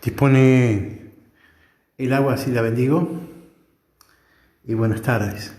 Dispone el agua, así la bendigo. Y buenas tardes.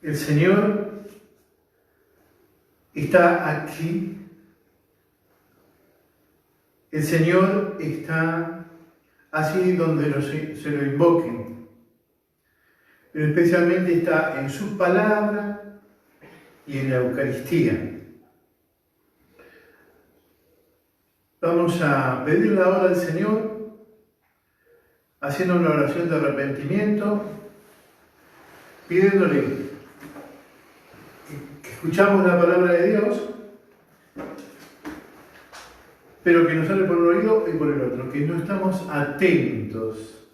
El Señor está aquí. El Señor está así donde se lo invoquen. Pero especialmente está en su palabra y en la Eucaristía. Vamos a pedirle ahora al Señor, haciendo una oración de arrepentimiento, pidiéndole que escuchamos la palabra de Dios, pero que nos sale por un oído y por el otro, que no estamos atentos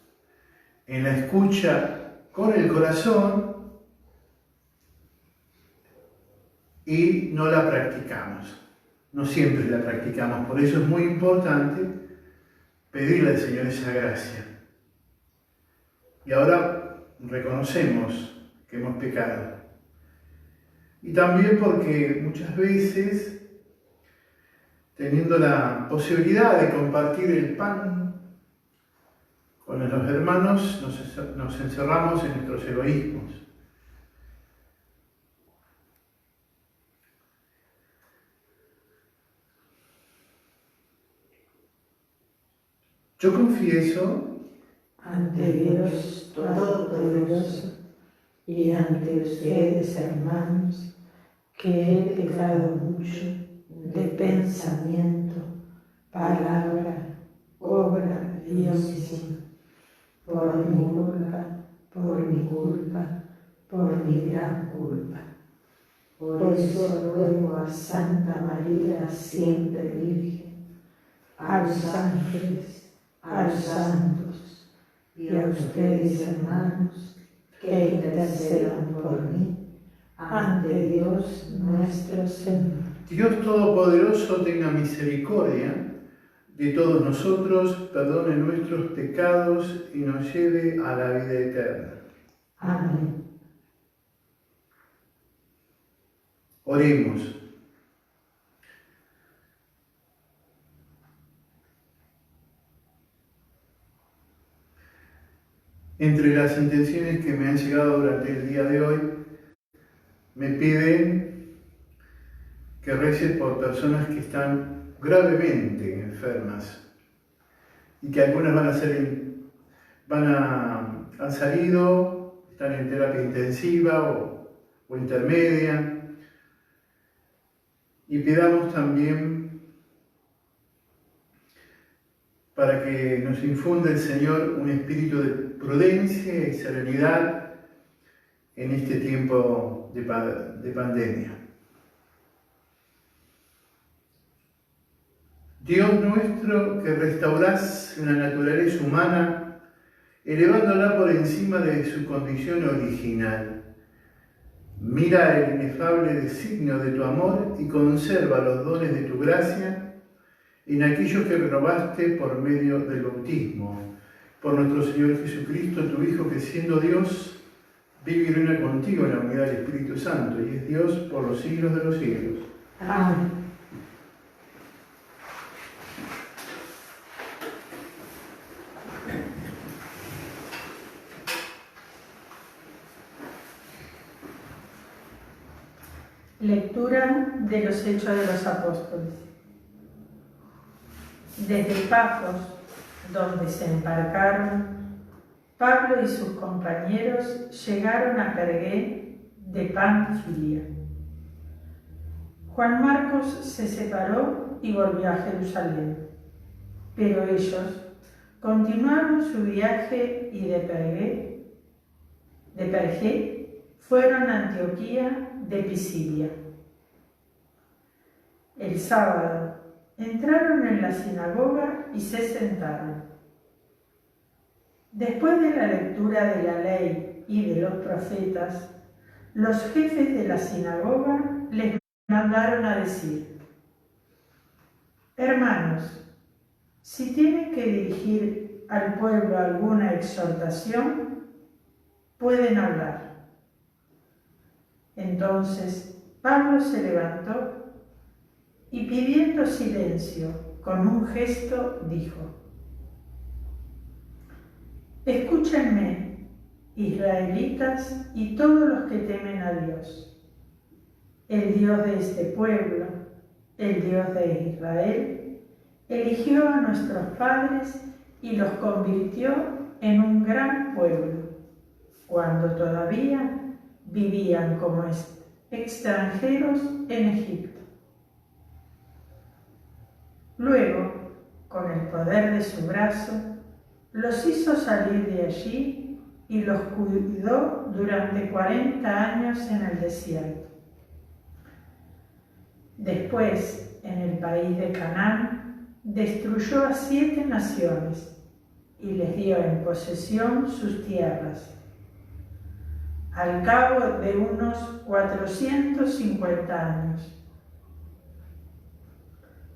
en la escucha con el corazón y no la practicamos. No siempre la practicamos, por eso es muy importante pedirle al Señor esa gracia. Y ahora reconocemos que hemos pecado. Y también porque muchas veces, teniendo la posibilidad de compartir el pan con los hermanos, nos encerramos en nuestros egoísmos. Yo confieso ante Dios Todopoderoso y ante ustedes, hermanos, que he pecado mucho de pensamiento, palabra, obra y omisión, por mi culpa, por mi gran culpa. Por eso ruego a Santa María, siempre Virgen, a los ángeles, a los santos y a ustedes, hermanos, que intercedan por mí ante Dios nuestro Señor. Dios Todopoderoso tenga misericordia de todos nosotros, perdone nuestros pecados y nos lleve a la vida eterna. Amén. Oremos. Entre las intenciones que me han llegado durante el día de hoy, me piden que rece por personas que están gravemente enfermas y que algunas han salido, están en terapia intensiva o intermedia. Y pidamos también para que nos infunda el Señor un espíritu de prudencia y serenidad en este tiempo de pandemia. Dios nuestro, que restaurás la naturaleza humana, elevándola por encima de su condición original. Mira el inefable designio de tu amor y conserva los dones de tu gracia en aquellos que renovaste por medio del bautismo. Por nuestro Señor Jesucristo, tu Hijo, que siendo Dios, vive y reina contigo en la unidad del Espíritu Santo, y es Dios por los siglos de los siglos. Amén. Lectura de los Hechos de los Apóstoles. Desde Pafos, donde se embarcaron, Pablo y sus compañeros llegaron a Pergué de Panfilia. Juan Marcos se separó y volvió a Jerusalén, pero ellos continuaron su viaje y de Pergé fueron a Antioquía de Pisidia. El sábado entraron en la sinagoga y se sentaron. Después de la lectura de la ley y de los profetas, los jefes de la sinagoga les mandaron a decir: Hermanos, si tienen que dirigir al pueblo alguna exhortación, pueden hablar. Entonces Pablo se levantó y, pidiendo silencio, con un gesto dijo: Escúchenme, israelitas y todos los que temen a Dios. El Dios de este pueblo, el Dios de Israel, eligió a nuestros padres y los convirtió en un gran pueblo, cuando todavía vivían como extranjeros en Egipto. Luego, con el poder de su brazo, los hizo salir de allí y los cuidó durante 40 años en el desierto. Después, en el país de Canaán, destruyó a 7 naciones y les dio en posesión sus tierras. Al cabo de unos 450 años.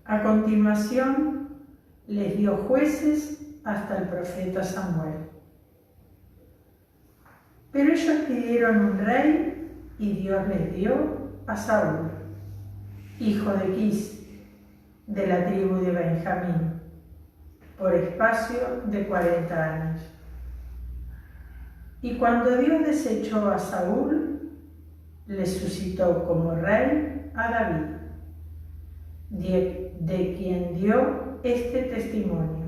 A continuación, les dio jueces hasta el profeta Samuel. Pero ellos pidieron un rey y Dios les dio a Saúl, hijo de Quis, de la tribu de Benjamín, por espacio de 40 años. Y cuando Dios desechó a Saúl, le suscitó como rey a David, de quien dio este testimonio: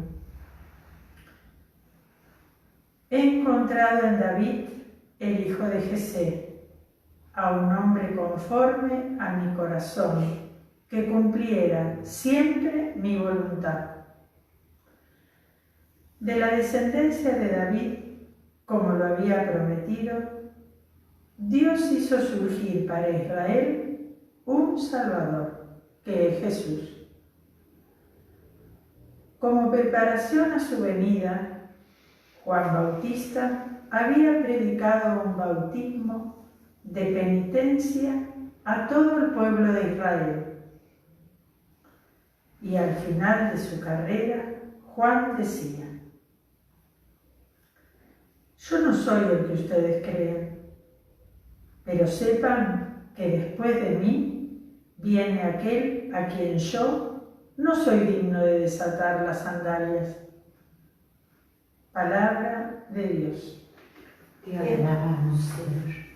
He encontrado en David, el hijo de Jesé, a un hombre conforme a mi corazón, que cumpliera siempre mi voluntad. De la descendencia de David, como lo había prometido, Dios hizo surgir para Israel un Salvador, que es Jesús. Como preparación a su venida, Juan Bautista había predicado un bautismo de penitencia a todo el pueblo de Israel. Y al final de su carrera, Juan decía: Yo no soy el que ustedes creen, pero sepan que después de mí viene aquel a quien yo no soy digno de desatar las sandalias. Palabra de Dios. Te alabamos, Señor.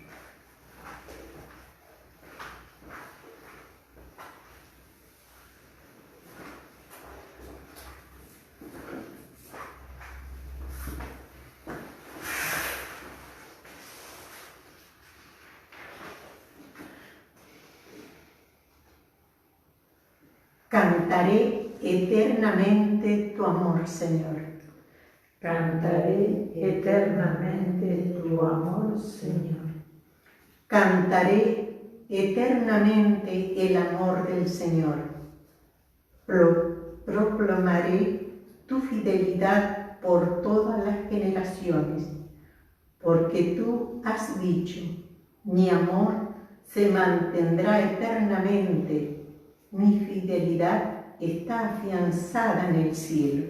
Cantaré eternamente tu amor, Señor. Cantaré eternamente tu amor, Señor. Cantaré eternamente el amor del Señor. proclamaré tu fidelidad por todas las generaciones, porque tú has dicho, mi amor se mantendrá eternamente, mi fidelidad está afianzada en el cielo.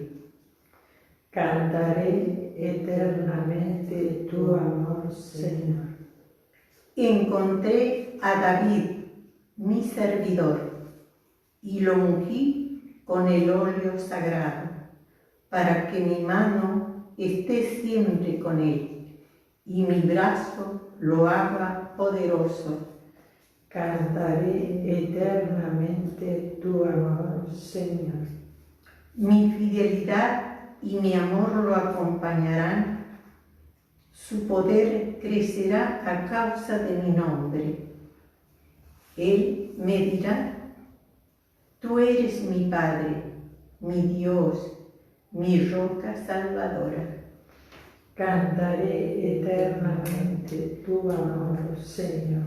Cantaré eternamente tu amor, Señor. Encontré a David, mi servidor, y lo ungí con el óleo sagrado, para que mi mano esté siempre con él, y mi brazo lo haga poderoso. Cantaré eternamente tu amor, Señor. Mi fidelidad y mi amor lo acompañarán. Su poder crecerá a causa de mi nombre. Él me dirá, tú eres mi Padre, mi Dios, mi roca salvadora. Cantaré eternamente tu amor, Señor.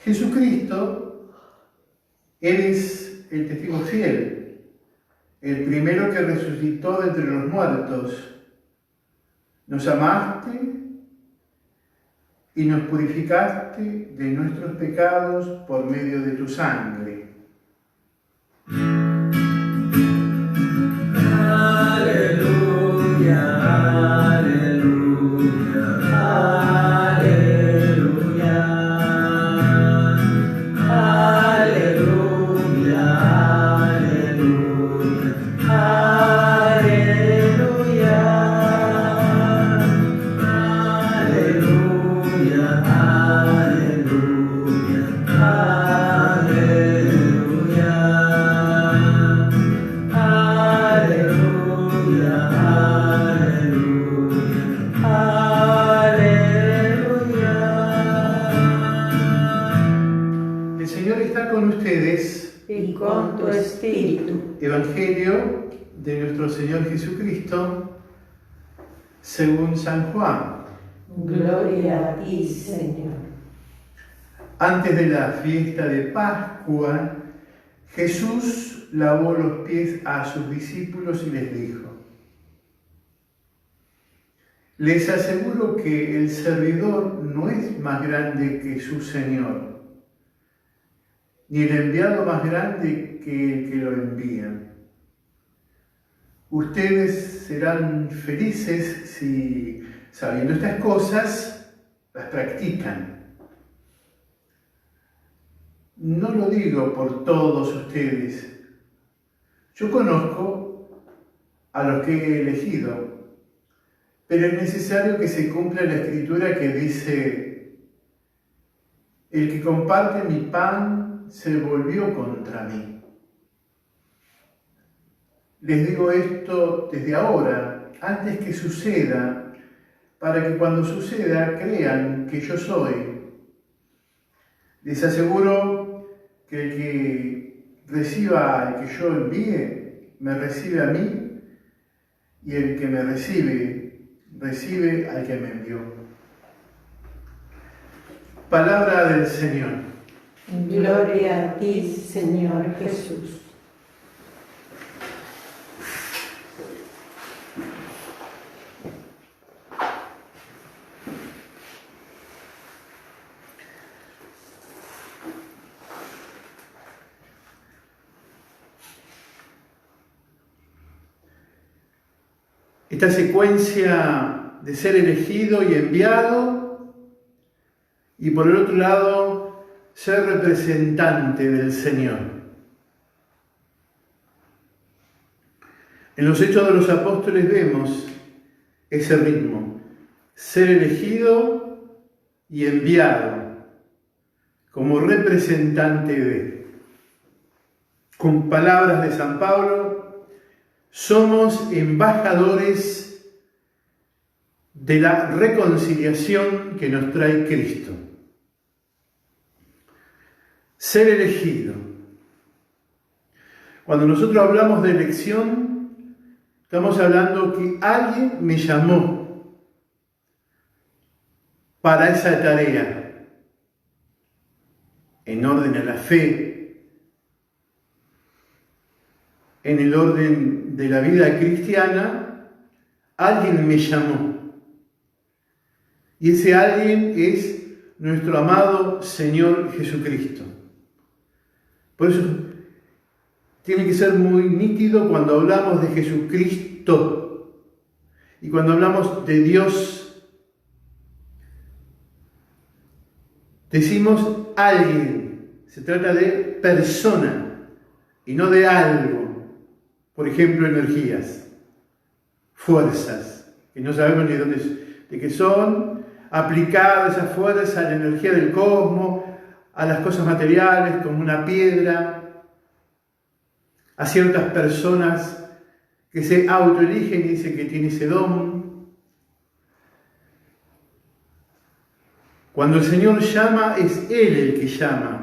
Jesucristo, eres el testigo fiel, el primero que resucitó de entre los muertos. Nos amaste y nos purificaste de nuestros pecados por medio de tu sangre. Y con tu espíritu. Evangelio de nuestro Señor Jesucristo según San Juan. Gloria a ti, Señor. Antes de la fiesta de Pascua, Jesús lavó los pies a sus discípulos y les dijo: les aseguro que el servidor no es más grande que su Señor, ni el enviado más grande que el que lo envía. Ustedes serán felices si, sabiendo estas cosas, las practican. No lo digo por todos ustedes. Yo conozco a los que he elegido, pero es necesario que se cumpla la escritura que dice: el que comparte mi pan se volvió contra mí. Les digo esto desde ahora, antes que suceda, para que cuando suceda crean que yo soy. Les aseguro que el que reciba al que yo envíe, me recibe a mí, y el que me recibe, recibe al que me envió. Palabra del Señor. Gloria a ti, Señor Jesús. Esta secuencia de ser elegido y enviado, y por el otro lado, ser representante del Señor. En los Hechos de los Apóstoles vemos ese ritmo, ser elegido y enviado como representante de. Con palabras de San Pablo, somos embajadores de la reconciliación que nos trae Cristo. Ser elegido. Cuando nosotros hablamos de elección, estamos hablando que alguien me llamó para esa tarea, en orden a la fe, en el orden de la vida cristiana, alguien me llamó. Y ese alguien es nuestro amado Señor Jesucristo. Por eso tiene que ser muy nítido cuando hablamos de Jesucristo y cuando hablamos de Dios. Decimos alguien, se trata de persona y no de algo. Por ejemplo, energías, fuerzas, que no sabemos ni de qué son, aplicadas esas fuerzas a la energía del cosmos, a las cosas materiales como una piedra, a ciertas personas que se autoeligen y dicen que tiene ese don. Cuando el Señor llama, es Él el que llama.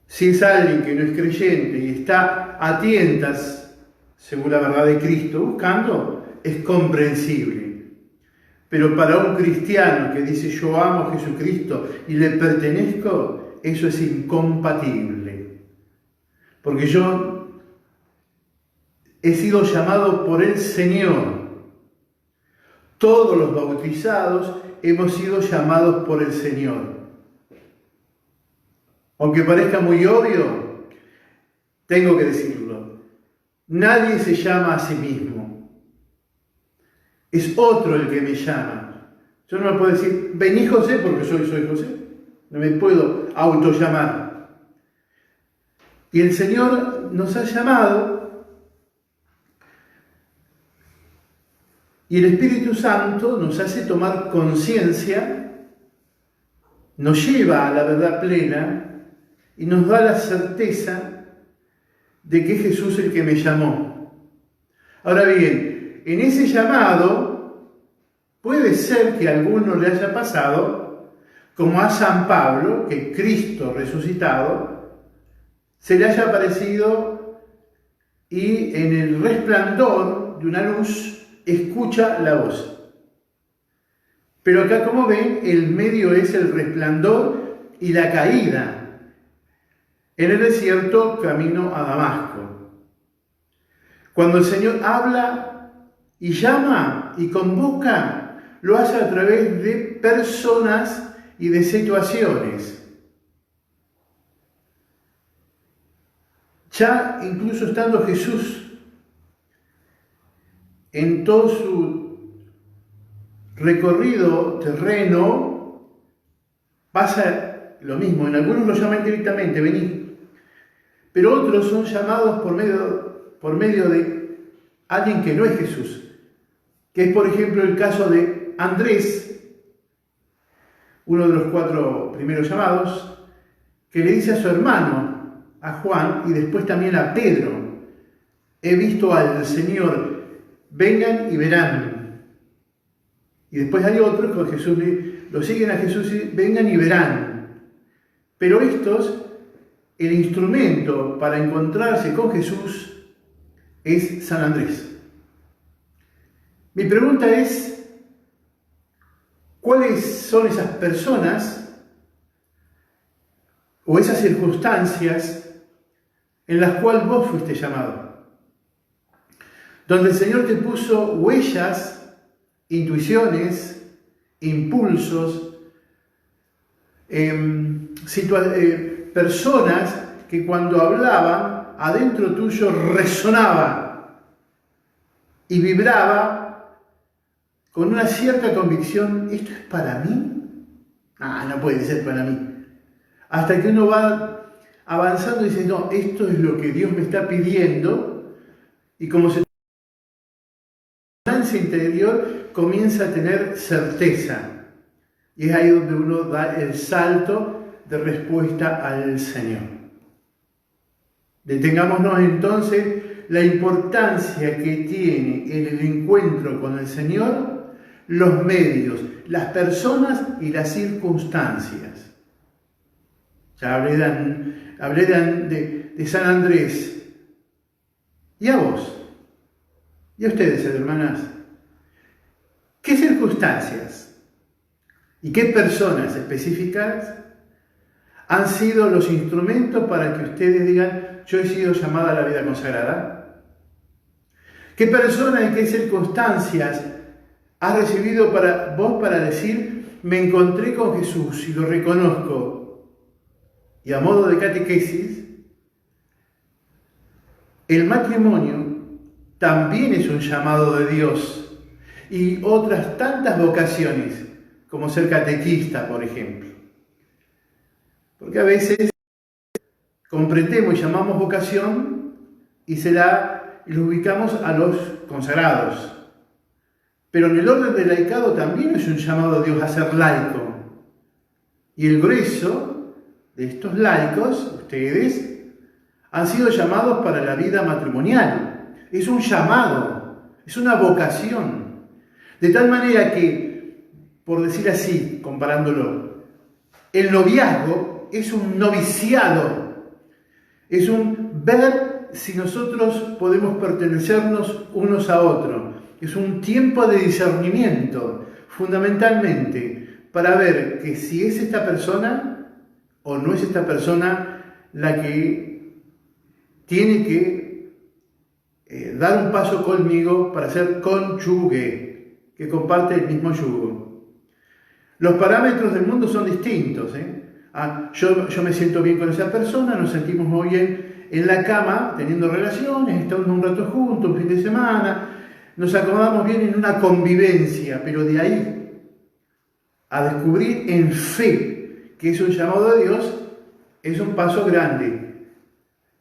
Si es alguien que no es creyente y está a tientas, según la verdad de Cristo, buscando, es comprensible. Pero para un cristiano que dice yo amo a Jesucristo y le pertenezco, eso es incompatible. Porque yo he sido llamado por el Señor. Todos los bautizados hemos sido llamados por el Señor. Aunque parezca muy obvio, tengo que decirlo. Nadie se llama a sí mismo. Es otro el que me llama. Yo no me puedo decir, vení José, porque soy José. No me puedo autollamar. Y el Señor nos ha llamado y el Espíritu Santo nos hace tomar conciencia, nos lleva a la verdad plena y nos da la certeza de que es Jesús el que me llamó. Ahora bien, en ese llamado puede ser que a alguno le haya pasado, como a San Pablo, que Cristo resucitado se le haya aparecido y en el resplandor de una luz escucha la voz. Pero acá, como ven, el medio es el resplandor y la caída. En el desierto, camino a Damasco. Cuando el Señor habla y llama y convoca, lo hace a través de personas y de situaciones. Ya incluso estando Jesús en todo su recorrido terreno, pasa lo mismo. En algunos lo llaman directamente, venid. Pero otros son llamados por medio de alguien que no es Jesús, que es, por ejemplo, el caso de Andrés, uno de los 4 primeros llamados, que le dice a su hermano, a Juan, y después también a Pedro, he visto al Señor, vengan y verán. Y después hay otros que Jesús lo siguen a Jesús y vengan y verán. Pero estos, el instrumento para encontrarse con Jesús es San Andrés. Mi pregunta es, ¿cuáles son esas personas o esas circunstancias en las cuales vos fuiste llamado? Donde el Señor te puso huellas, intuiciones, impulsos, personas que cuando hablaban, adentro tuyo resonaba y vibraba con una cierta convicción, ¿esto es para mí? No puede ser para mí. hasta que uno va avanzando y dice, no, esto es lo que Dios me está pidiendo, y como se interior comienza a tener certeza. Y es ahí donde uno da el salto de respuesta al Señor. Detengámonos entonces la importancia que tiene en el encuentro con el Señor los medios, las personas y las circunstancias. Ya hablé de San Andrés. ¿Y a vos? ¿Y a ustedes, hermanas? ¿Qué circunstancias y qué personas específicas han sido los instrumentos para que ustedes digan, yo he sido llamada a la vida consagrada? ¿Qué personas y qué circunstancias has recibido para vos para decir, me encontré con Jesús y lo reconozco? Y a modo de catequesis, el matrimonio también es un llamado de Dios, y otras tantas vocaciones, como ser catequista, por ejemplo. Porque a veces comprendemos y llamamos vocación y lo ubicamos a los consagrados. Pero en el orden del laicado también es un llamado de Dios a ser laico. Y el grueso de estos laicos, ustedes, han sido llamados para la vida matrimonial. Es un llamado, es una vocación. De tal manera que, por decir así, comparándolo, el noviazgo es un noviciado, es un ver si nosotros podemos pertenecernos unos a otros, es un tiempo de discernimiento, fundamentalmente, para ver que si es esta persona o no es esta persona la que tiene que dar un paso conmigo para ser cónyuge, que comparte el mismo yugo. Los parámetros del mundo son distintos. Yo me siento bien con esa persona, nos sentimos muy bien en la cama, teniendo relaciones, estamos un rato juntos, un fin de semana, nos acomodamos bien en una convivencia, pero de ahí a descubrir en fe que es un llamado de Dios, es un paso grande.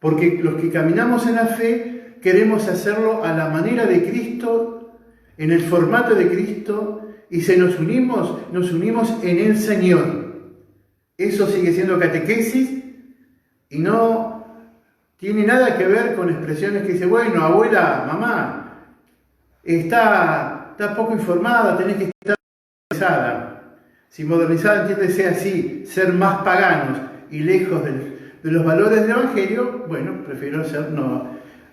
Porque los que caminamos en la fe queremos hacerlo a la manera de Cristo, en el formato de Cristo, y nos unimos en el Señor. Eso sigue siendo catequesis y no tiene nada que ver con expresiones que dice, bueno, abuela, mamá, está poco informada, tenés que estar modernizada. Si modernizada entiéndese así, ser más paganos y lejos de los valores del Evangelio, bueno, prefiero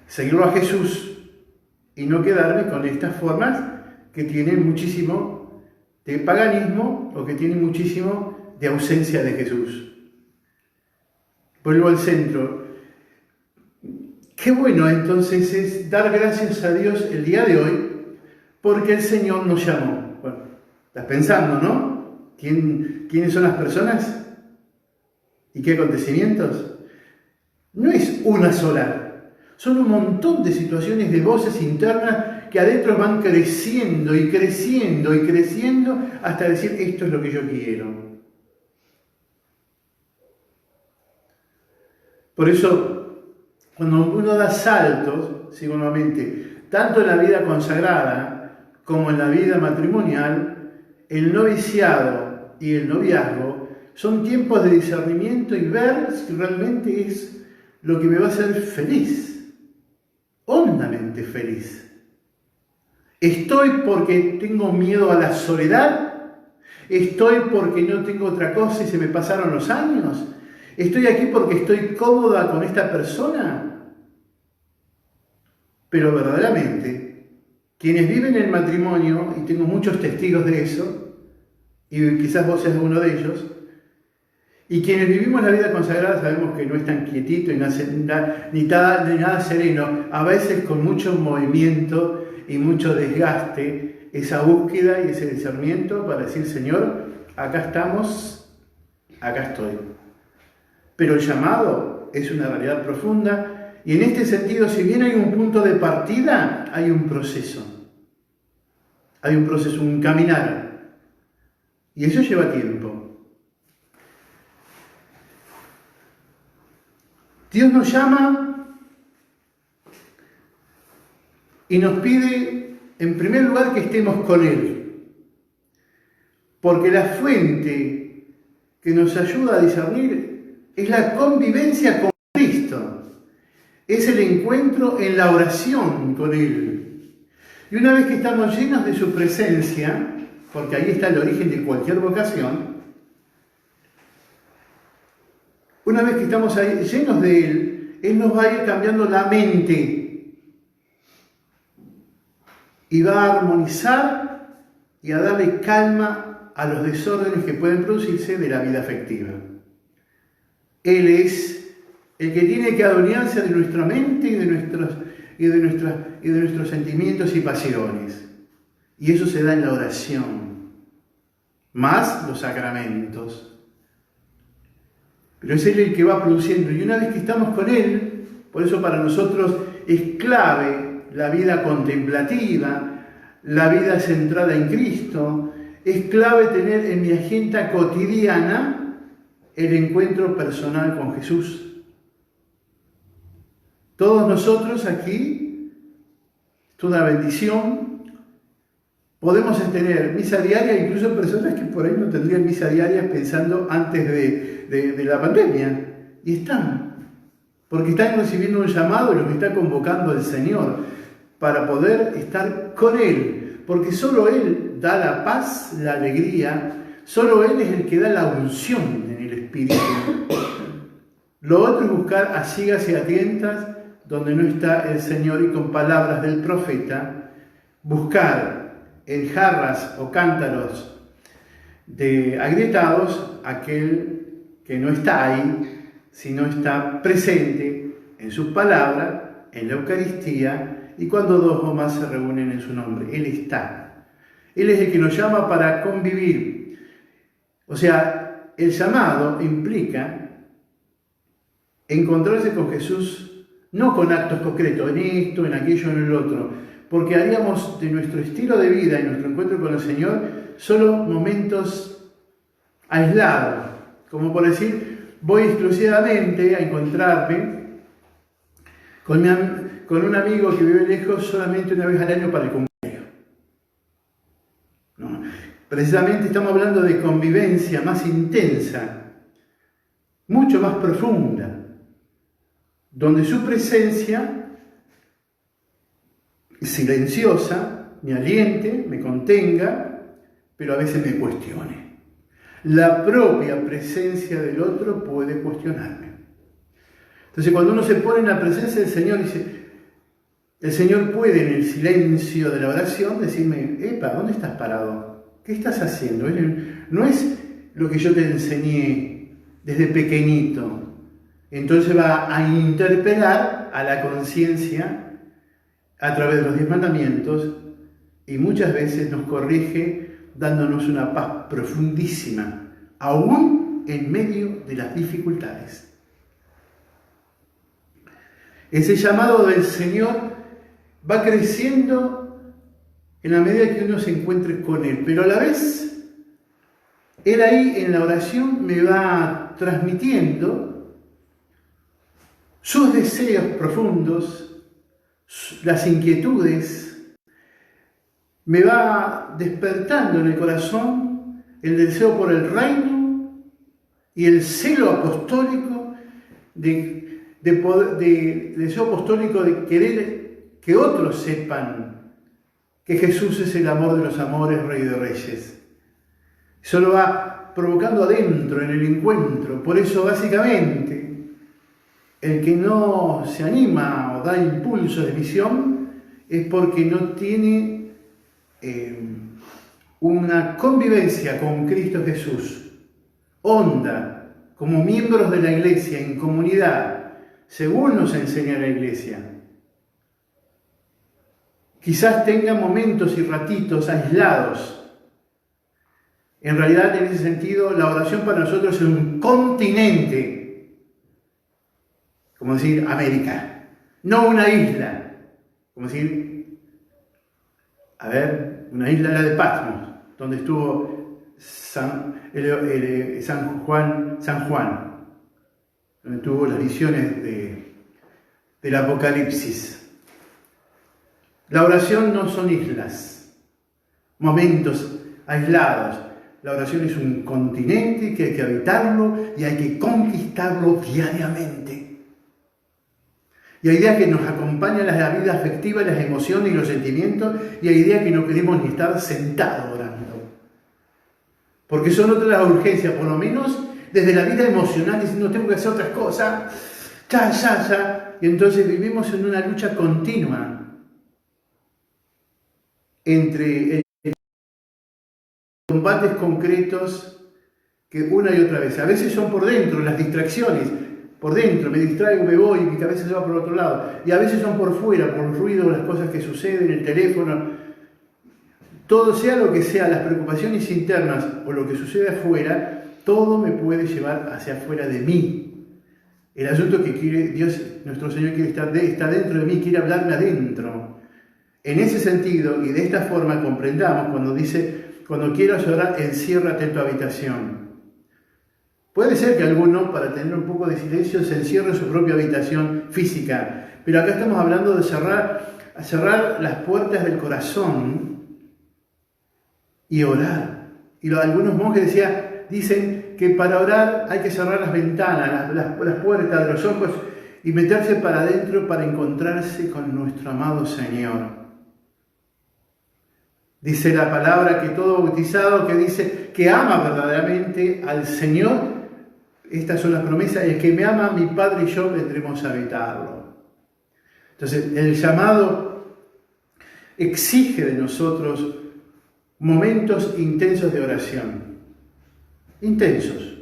seguirlo a Jesús y no quedarme con estas formas que tienen muchísimo de paganismo o que tienen muchísimo de ausencia de Jesús. Vuelvo al centro. Qué bueno entonces es dar gracias a Dios el día de hoy porque el Señor nos llamó. Bueno, estás pensando, ¿no? ¿Quiénes son las personas? ¿Y qué acontecimientos? No es una sola. Son un montón de situaciones de voces internas que adentro van creciendo y creciendo y creciendo hasta decir, esto es lo que yo quiero. Por eso, cuando uno da saltos, sigo nuevamente, tanto en la vida consagrada como en la vida matrimonial, el noviciado y el noviazgo son tiempos de discernimiento y ver si realmente es lo que me va a hacer feliz. Hondamente feliz. ¿Estoy porque tengo miedo a la soledad? ¿Estoy porque no tengo otra cosa y se me pasaron los años? ¿Estoy aquí porque estoy cómoda con esta persona? Pero verdaderamente, quienes viven el matrimonio, y tengo muchos testigos de eso, y quizás vos seas uno de ellos, y quienes vivimos la vida consagrada sabemos que no es tan quietito y ni nada sereno, a veces con mucho movimiento y mucho desgaste, esa búsqueda y ese discernimiento para decir, Señor, acá estamos, acá estoy. Pero el llamado es una realidad profunda y en este sentido, si bien hay un punto de partida, hay un proceso. Hay un proceso, un caminar. Y eso lleva tiempo. Dios nos llama y nos pide, en primer lugar, que estemos con Él. Porque la fuente que nos ayuda a discernir es la convivencia con Cristo. Es el encuentro en la oración con Él. Y una vez que estamos llenos de su presencia, porque ahí está el origen de cualquier vocación, una vez que estamos ahí llenos de Él nos va a ir cambiando la mente y va a armonizar y a darle calma a los desórdenes que pueden producirse de la vida afectiva. Él es el que tiene que adueñarse de nuestra mente y de nuestros sentimientos y pasiones. Y eso se da en la oración, más los sacramentos. Pero es Él el que va produciendo. Y una vez que estamos con Él, por eso para nosotros es clave la vida contemplativa, la vida centrada en Cristo. Es clave tener en mi agenda cotidiana el encuentro personal con Jesús. Todos nosotros aquí, toda bendición, podemos tener misa diaria, incluso personas que por ahí no tendrían misa diaria pensando antes de la pandemia. Y están, porque están recibiendo un llamado y los está convocando el Señor para poder estar con Él. Porque solo Él da la paz, la alegría, solo Él es el que da la unción en el Espíritu. Lo otro es buscar a ciegas y a tientas donde no está el Señor y con palabras del profeta, buscar en jarras o cántaros agrietados aquel que no está ahí, sino está presente en su palabra, en la Eucaristía, y cuando dos o más se reúnen en su nombre. Él está. Él es el que nos llama para convivir. O sea, el llamado implica encontrarse con Jesús, no con actos concretos, en esto, en aquello, en el otro, porque haríamos de nuestro estilo de vida y nuestro encuentro con el Señor solo momentos aislados, como por decir, voy exclusivamente a encontrarme con un amigo que vive lejos solamente una vez al año para el cumpleaños. ¿No? Precisamente estamos hablando de convivencia más intensa, mucho más profunda, donde su presencia silenciosa me aliente, me contenga, pero a veces me cuestione. La propia presencia del otro puede cuestionarme. Entonces, cuando uno se pone en la presencia del Señor, dice, el Señor puede en el silencio de la oración decirme, epa, ¿dónde estás parado? ¿Qué estás haciendo? No es lo que yo te enseñé desde pequeñito. Entonces va a interpelar a la conciencia a través de los 10 mandamientos y muchas veces nos corrige dándonos una paz profundísima, aún en medio de las dificultades. Ese llamado del Señor va creciendo en la medida que uno se encuentre con Él, pero a la vez, Él ahí en la oración me va transmitiendo sus deseos profundos, las inquietudes, me va despertando en el corazón el deseo por el reino y el celo apostólico deseo apostólico de querer que otros sepan que Jesús es el amor de los amores, Rey de Reyes. Eso lo va provocando adentro, en el encuentro. Por eso, básicamente, el que no se anima o da impulso de misión es porque no tiene una convivencia con Cristo Jesús, honda, como miembros de la Iglesia, en comunidad, según nos enseña la Iglesia. Quizás tenga momentos y ratitos aislados. En realidad, en ese sentido, la oración para nosotros es un continente, como decir América, no una isla, como decir, una isla la de Patmos, donde estuvo San Juan. donde tuvo las visiones del Apocalipsis. La oración no son islas, momentos aislados. La oración es un continente que hay que habitarlo y hay que conquistarlo diariamente. Y hay días que nos acompañan la vida afectiva, las emociones y los sentimientos, y hay días que no queremos ni estar sentados orando. Porque son otras las urgencias, por lo menos desde la vida emocional, diciendo tengo que hacer otras cosas, ya. Y entonces vivimos en una lucha continua entre combates concretos que una y otra vez. A veces son por dentro, las distracciones. Por dentro, me distraigo, me voy, mi cabeza se va por otro lado. Y a veces son por fuera, por el ruido, las cosas que suceden, el teléfono. Todo sea lo que sea, las preocupaciones internas o lo que sucede afuera, todo me puede llevar hacia afuera de mí. El asunto que quiere Dios, nuestro Señor, quiere está dentro de mí, quiere hablarme adentro. En ese sentido, y de esta forma comprendamos cuando dice, cuando quieras orar, enciérrate en tu habitación. Puede ser que alguno, para tener un poco de silencio, se encierre en su propia habitación física, pero acá estamos hablando de cerrar las puertas del corazón y orar. Y algunos monjes dicen que para orar hay que cerrar las ventanas, las puertas de los ojos y meterse para adentro para encontrarse con nuestro amado Señor. Dice la palabra que todo bautizado que dice que ama verdaderamente al Señor, estas son las promesas, el que me ama, mi Padre y yo vendremos a habitarlo. Entonces, el llamado exige de nosotros momentos intensos de oración. Intensos.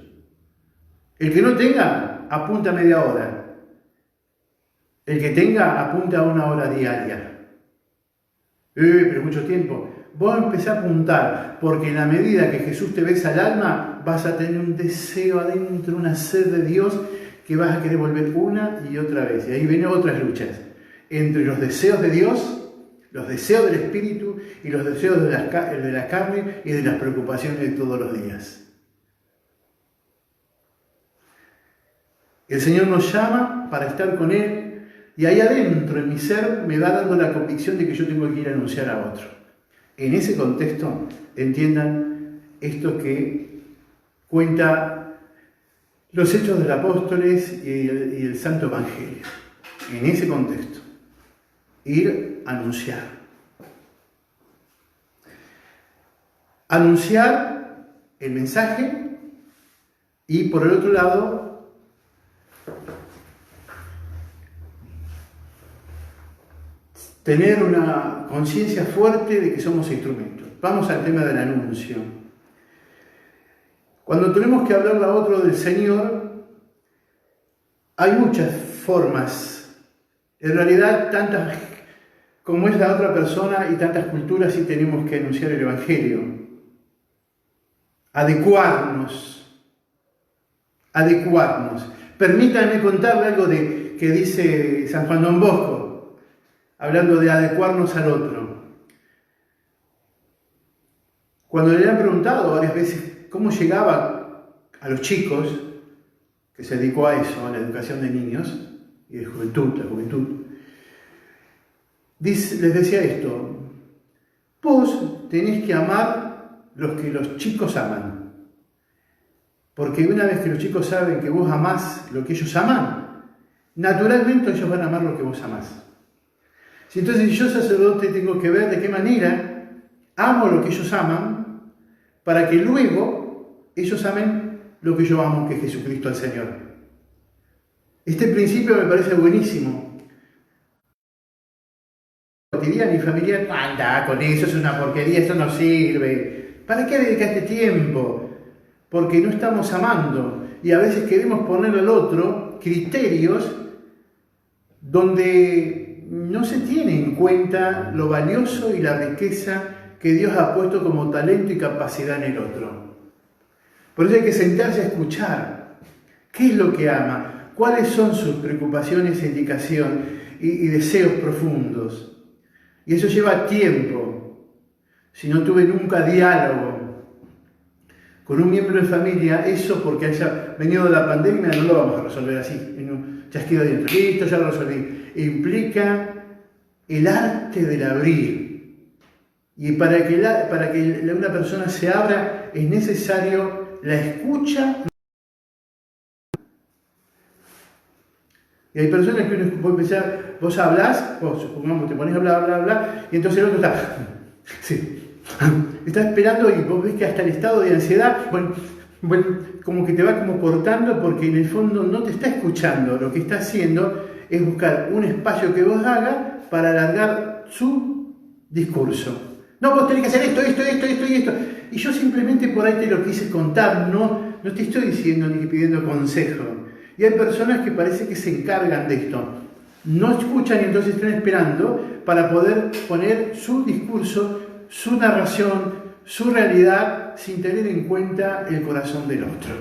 El que no tenga, apunta a media hora. El que tenga, apunta a 1 hora diaria. Pero mucho tiempo. Vos empezás a apuntar, porque en la medida que Jesús te besa al alma, vas a tener un deseo adentro, una sed de Dios, que vas a querer volver una y otra vez. Y ahí vienen otras luchas, entre los deseos de Dios, los deseos del Espíritu, y los deseos de la carne y de las preocupaciones de todos los días. El Señor nos llama para estar con Él, y ahí adentro, en mi ser, me va dando la convicción de que yo tengo que ir a anunciar a otro. En ese contexto, entiendan esto que cuenta los Hechos de los Apóstoles y el Santo Evangelio. En ese contexto, ir a anunciar. Anunciar el mensaje y, por el otro lado, tener una conciencia fuerte de que somos instrumentos. Vamos al tema del anuncio. Cuando tenemos que hablarle a otro del Señor, hay muchas formas. En realidad, tantas como es la otra persona y tantas culturas, sí tenemos que anunciar el Evangelio. Adecuarnos. Permítanme contarle algo que dice San Juan Don Bosco, hablando de adecuarnos al otro. Cuando le han preguntado varias veces cómo llegaba a los chicos, que se dedicó a eso, a la educación de niños y de juventud, la juventud, les decía esto: vos tenés que amar los que los chicos aman. Porque una vez que los chicos saben que vos amás lo que ellos aman, naturalmente ellos van a amar lo que vos amás. Entonces, yo, sacerdote, tengo que ver de qué manera amo lo que ellos aman, para que luego ellos amen lo que yo amo, que es Jesucristo el Señor. Este principio me parece buenísimo. Cotidiano y familiar, anda con eso, es una porquería, eso no sirve. ¿Para qué dedicaste tiempo? Porque no estamos amando. Y a veces queremos ponerle al otro criterios donde no se tiene en cuenta lo valioso y la riqueza que Dios ha puesto como talento y capacidad en el otro. Por eso hay que sentarse a escuchar qué es lo que ama, cuáles son sus preocupaciones, indicación y deseos profundos. Y eso lleva tiempo. Si no tuve nunca diálogo con un miembro de familia, eso porque haya venido de la pandemia no lo vamos a resolver así, en un chasquido de dientes. Listo, ya lo resolví. Implica el arte del abrir. Y para que una persona se abra es necesario la escucha. Y hay personas que uno puede pensar, vos hablás, vos supongamos te pones a hablar, y entonces el otro está, sí, está esperando y vos ves que hasta el estado de ansiedad, bueno, como que te va como cortando porque en el fondo no te está escuchando. Lo que está haciendo es buscar un espacio que vos hagas para alargar su discurso. No, vos tenés que hacer esto y esto. Y yo simplemente por ahí te lo quise contar, no te estoy diciendo ni pidiendo consejo. Y hay personas que parece que se encargan de esto. No escuchan y entonces están esperando para poder poner su discurso, su narración, su realidad, sin tener en cuenta el corazón del otro.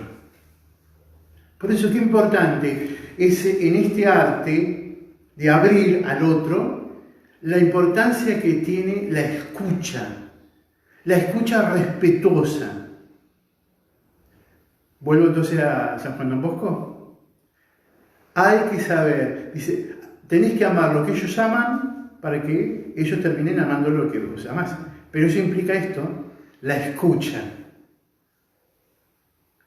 Por eso qué importante es en este arte de abrir al otro, la importancia que tiene la escucha respetuosa. Vuelvo entonces a San Juan Don Bosco. Hay que saber, dice, tenés que amar lo que ellos aman para que ellos terminen amando lo que vos amás. Pero eso implica esto, la escucha.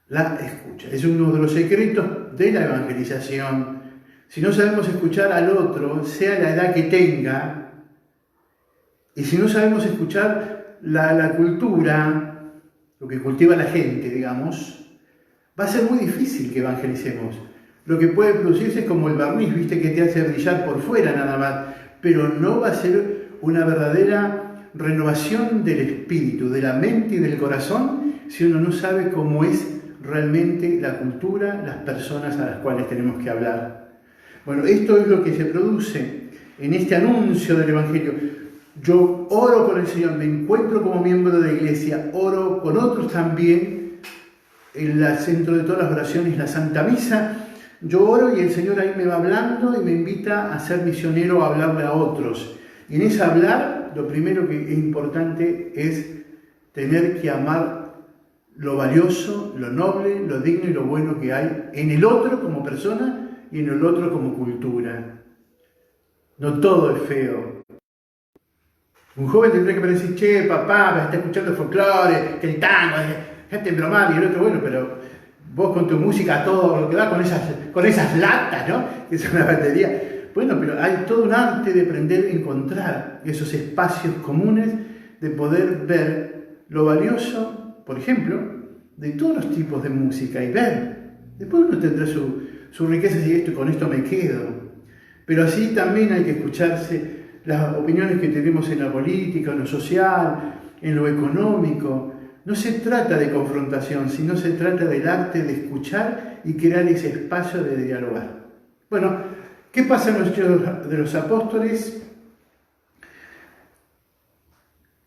La escucha. Es uno de los secretos de la evangelización. Si no sabemos escuchar al otro, sea la edad que tenga, y si no sabemos escuchar la cultura, lo que cultiva la gente, digamos, va a ser muy difícil que evangelicemos. Lo que puede producirse es como el barniz, viste, que te hace brillar por fuera nada más, pero no va a ser una verdadera renovación del espíritu, de la mente y del corazón, si uno no sabe cómo es realmente la cultura, las personas a las cuales tenemos que hablar. Bueno, esto es lo que se produce en este anuncio del Evangelio. Yo oro con el Señor, me encuentro como miembro de la iglesia, oro con otros también, en el centro de todas las oraciones, la Santa Misa. Yo oro y el Señor ahí me va hablando y me invita a ser misionero, a hablarle a otros. Y en ese hablar, lo primero que es importante es tener que amar lo valioso, lo noble, lo digno y lo bueno que hay en el otro como persona y en el otro como cultura. No todo es feo. Un joven tendría que decir, che, papá, me está escuchando folclore, que el tango, gente en bromar, y el otro, bueno, pero vos con tu música, todo lo que da con esas latas, ¿no? Que es una batería. Bueno, pero hay todo un arte de aprender a encontrar esos espacios comunes, de poder ver lo valioso, por ejemplo, de todos los tipos de música y ver. Después uno tendrá su riqueza y esto, con esto me quedo. Pero así también hay que escucharse las opiniones que tenemos en la política, en lo social, en lo económico. No se trata de confrontación, sino se trata del arte de escuchar y crear ese espacio de dialogar. Bueno, ¿qué pasa en los Hechos de los Apóstoles?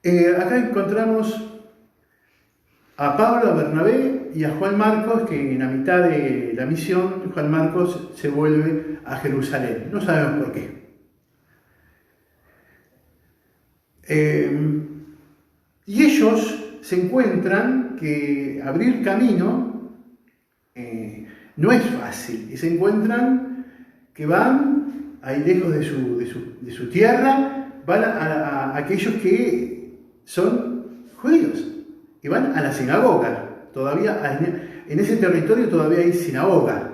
Acá encontramos a Pablo, a Bernabé y a Juan Marcos, que en la mitad de la misión, Juan Marcos se vuelve a Jerusalén. No sabemos por qué. Y ellos se encuentran que abrir camino no es fácil, y se encuentran que van ahí lejos de su tierra, van a aquellos que son judíos, y van a la sinagoga. Todavía en ese territorio todavía hay sinagoga,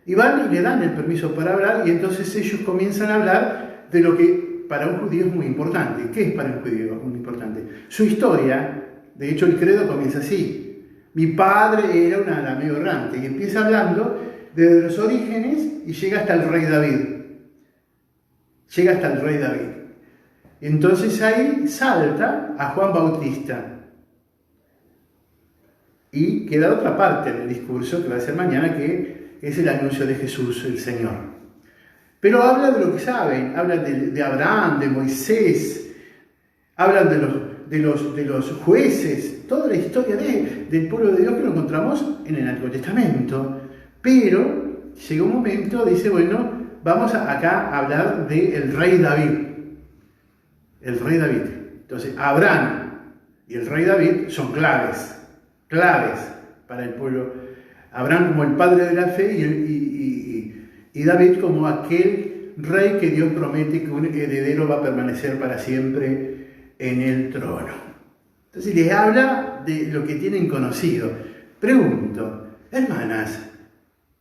y van y le dan el permiso para hablar, y entonces ellos comienzan a hablar de lo que para un judío es muy importante. ¿Qué es para un judío muy importante? Su historia. De hecho, el credo comienza así. Mi padre era un arameo errante. Y empieza hablando desde los orígenes y llega hasta el rey David. Llega hasta el rey David. Entonces ahí salta a Juan Bautista. Y queda otra parte del discurso que va a ser mañana, que es el anuncio de Jesús, el Señor. Pero habla de lo que saben, habla de Abraham, de Moisés, hablan de los jueces, toda la historia del pueblo de Dios que lo encontramos en el Antiguo Testamento. Pero llega un momento, dice, bueno, vamos acá a hablar del rey David. El rey David. Entonces, Abraham y el rey David son claves. claves para el pueblo. Abraham como el padre de la fe y David como aquel rey que Dios promete que un heredero va a permanecer para siempre en el trono. Entonces les habla de lo que tienen conocido. Pregunto, hermanas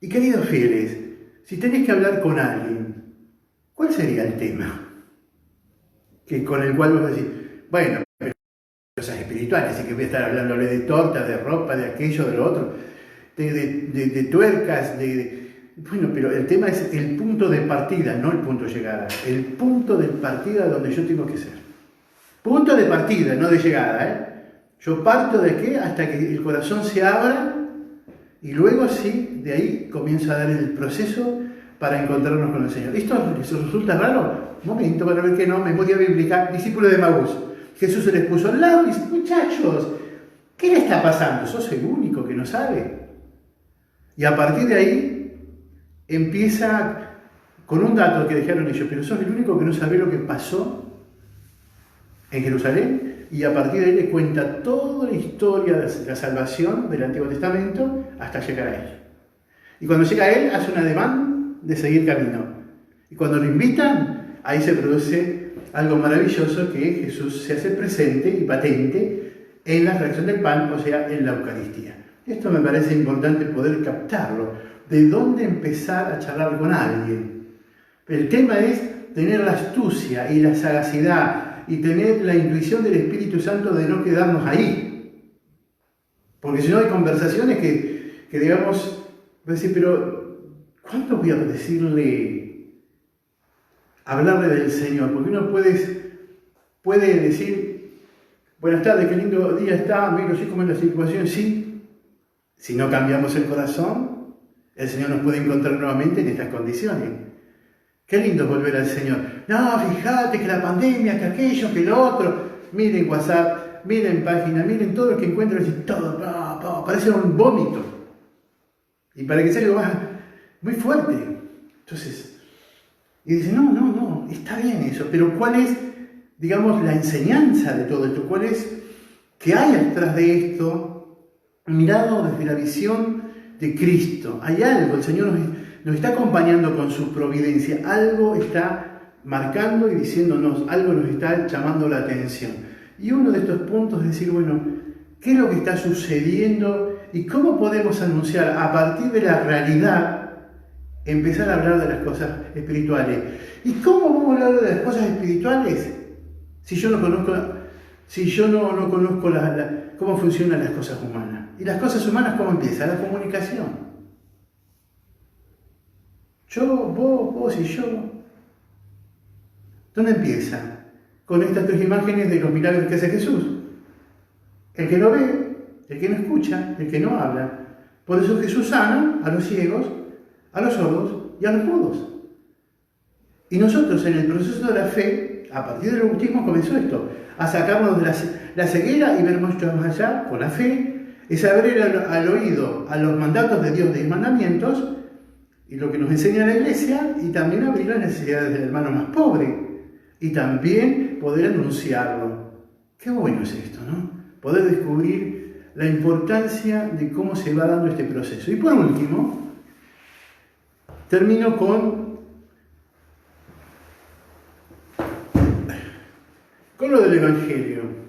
y queridos fieles, si tenéis que hablar con alguien, ¿cuál sería el tema? Con el cual vos decís, bueno, cosas espirituales, así que voy a estar hablándole de torta, de ropa, de aquello, de lo otro, de tuercas, bueno, pero el tema es el punto de partida, no el punto de llegada. El punto de partida donde yo tengo que ser. Punto de partida, no de llegada, ¿eh? Yo parto de qué hasta que el corazón se abra y luego sí, de ahí comienzo a dar el proceso para encontrarnos con el Señor. ¿Esto les resulta raro? Un momento para ver que no, memoria bíblica, discípulo de Maús. Jesús se les puso al lado y dice, muchachos, ¿qué le está pasando? ¿Sos el único que no sabe? Y a partir de ahí empieza con un dato que dejaron ellos, pero sos el único que no sabe lo que pasó en Jerusalén. Y a partir de ahí le cuenta toda la historia de la salvación del Antiguo Testamento hasta llegar a él. Y cuando llega a él, hace un ademán de seguir camino. Y cuando lo invitan, ahí se produce algo maravilloso, que Jesús se hace presente y patente en la fracción del pan, o sea, en la Eucaristía. Esto me parece importante poder captarlo. ¿De dónde empezar a charlar con alguien? El tema es tener la astucia y la sagacidad y tener la intuición del Espíritu Santo de no quedarnos ahí. Porque si no hay conversaciones que digamos, voy a decir, pero ¿cuánto voy a hablarle del Señor? Porque uno puede decir, buenas tardes, qué lindo día está, miro, sí, cómo es la situación, sí. Si no cambiamos el corazón, el Señor nos puede encontrar nuevamente en estas condiciones. Qué lindo volver al Señor. No, fíjate que la pandemia, que aquello, que lo otro. Miren WhatsApp, miren página, miren todo lo que encuentran, y todo, parece un vómito. Y para que sea algo más, muy fuerte. Entonces, y dice, no, está bien eso, pero ¿cuál es, digamos, la enseñanza de todo esto? ¿Cuál es qué hay detrás de esto? Mirado desde la visión de Cristo. Hay algo, el Señor nos está acompañando con su providencia, algo está marcando y diciéndonos, algo nos está llamando la atención. Y uno de estos puntos es decir, bueno, ¿qué es lo que está sucediendo y cómo podemos anunciar a partir de la realidad, empezar a hablar de las cosas espirituales? ¿Y cómo vamos a hablar de las cosas espirituales si yo no conozco cómo funcionan las cosas humanas? ¿Y las cosas humanas cómo empieza? La comunicación. Yo, vos y yo. ¿Dónde empieza? Con estas tres imágenes de los milagros que hace Jesús. El que no ve, el que no escucha, el que no habla. Por eso Jesús sana a los ciegos, a los sordos y a los mudos. Y nosotros en el proceso de la fe, a partir del bautismo comenzó esto, a sacarnos de la ceguera y ver mucho más allá con la fe, es abrir al oído a los mandatos de Dios, de los mandamientos, y lo que nos enseña la Iglesia, y también abrir las necesidades del hermano más pobre, y también poder anunciarlo. Qué bueno es esto, ¿no? Poder descubrir la importancia de cómo se va dando este proceso. Y por último, termino con lo del Evangelio.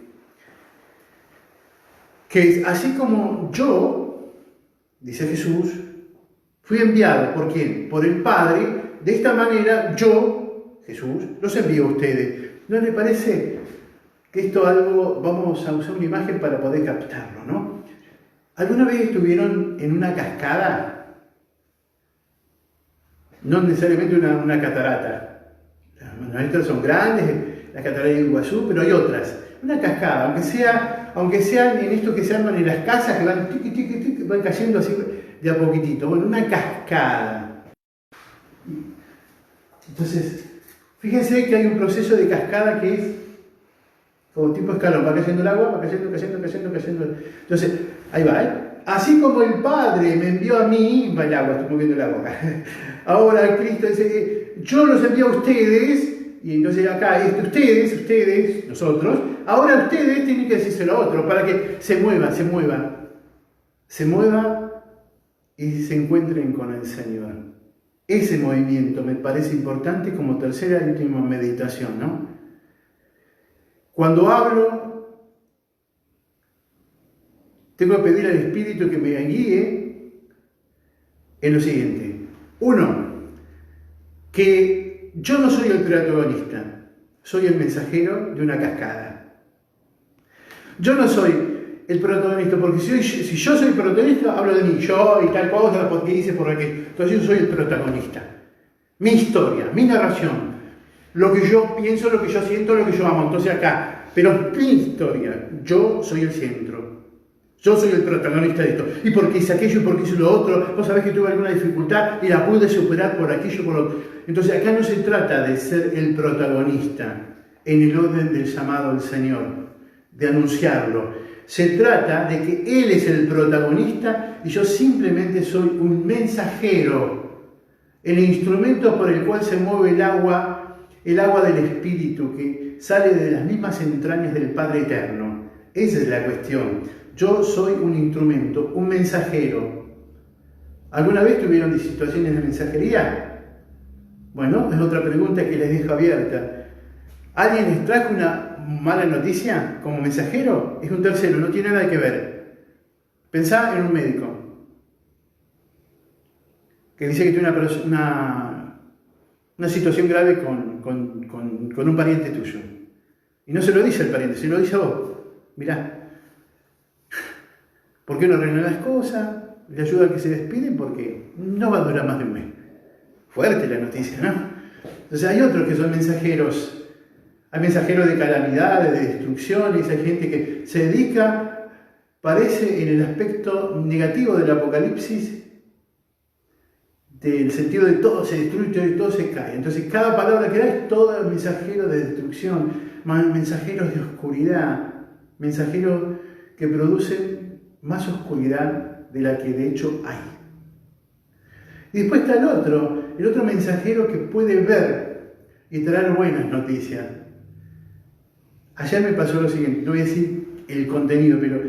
Que así como yo, dice Jesús, fui enviado, ¿por quién? Por el Padre. De esta manera yo, Jesús, los envío a ustedes. ¿No le parece que esto algo, vamos a usar una imagen para poder captarlo, ¿no? ¿Alguna vez estuvieron en una cascada? No necesariamente una catarata. Estas son grandes, la catarata de Iguazú, pero hay otras. Una cascada, aunque sean en esto que se arman en las casas, que van tiqui, tiqui, tiqui, van cayendo así de a poquitito. Bueno, una cascada. Entonces, fíjense que hay un proceso de cascada que es como tipo escalón, va cayendo el agua, va cayendo. Entonces, ahí va, ¿eh? Así como el Padre me envió a mí, va el agua, estoy moviendo la boca. Ahora Cristo dice, yo los envío a ustedes, y entonces acá, ustedes, nosotros, ahora ustedes tienen que decírselo a otros para que se muevan. se mueva y se encuentren con el Señor. Ese movimiento me parece importante como tercera y última meditación, ¿no? Cuando hablo, tengo que pedir al Espíritu que me guíe en lo siguiente. 1, que yo no soy el protagonista, soy el mensajero de una cascada. Yo no soy el protagonista, porque si yo soy el protagonista, hablo de mí, yo y tal cosa, porque hice por aquello. Entonces yo soy el protagonista. Mi historia, mi narración, lo que yo pienso, lo que yo siento, lo que yo amo. Entonces acá, pero mi historia, yo soy el centro. Yo soy el protagonista de esto. Y porque hice aquello, y porque hice lo otro. Vos sabés que tuve alguna dificultad y la pude superar por aquello, por lo otro. Entonces acá no se trata de ser el protagonista en el orden del llamado al Señor, de anunciarlo. Se trata de que Él es el protagonista y yo simplemente soy un mensajero, el instrumento por el cual se mueve el agua del Espíritu que sale de las mismas entrañas del Padre Eterno. Esa es la cuestión. Yo soy un instrumento, un mensajero. ¿Alguna vez tuvieron situaciones de mensajería? Bueno, es otra pregunta que les dejo abierta. ¿Alguien les trajo una mala noticia como mensajero? Es un tercero, no tiene nada que ver. Pensá en un médico que dice que tiene una situación grave con un pariente tuyo. Y no se lo dice al pariente, se lo dice a vos. Mirá, ¿por qué no arreglan las cosas? Le ayuda a que se despiden porque no va a durar más de un mes. Fuerte la noticia, ¿no? Entonces hay otros que son mensajeros. Hay mensajeros de calamidades, de destrucciones, hay gente que se dedica, parece en el aspecto negativo del Apocalipsis, del sentido de todo se destruye, todo se cae. Entonces cada palabra que da es todo mensajero de destrucción, mensajeros de oscuridad, mensajeros que producen más oscuridad de la que de hecho hay. Y después está el otro mensajero que puede ver y traer buenas noticias. Ayer me pasó lo siguiente, no voy a decir el contenido, pero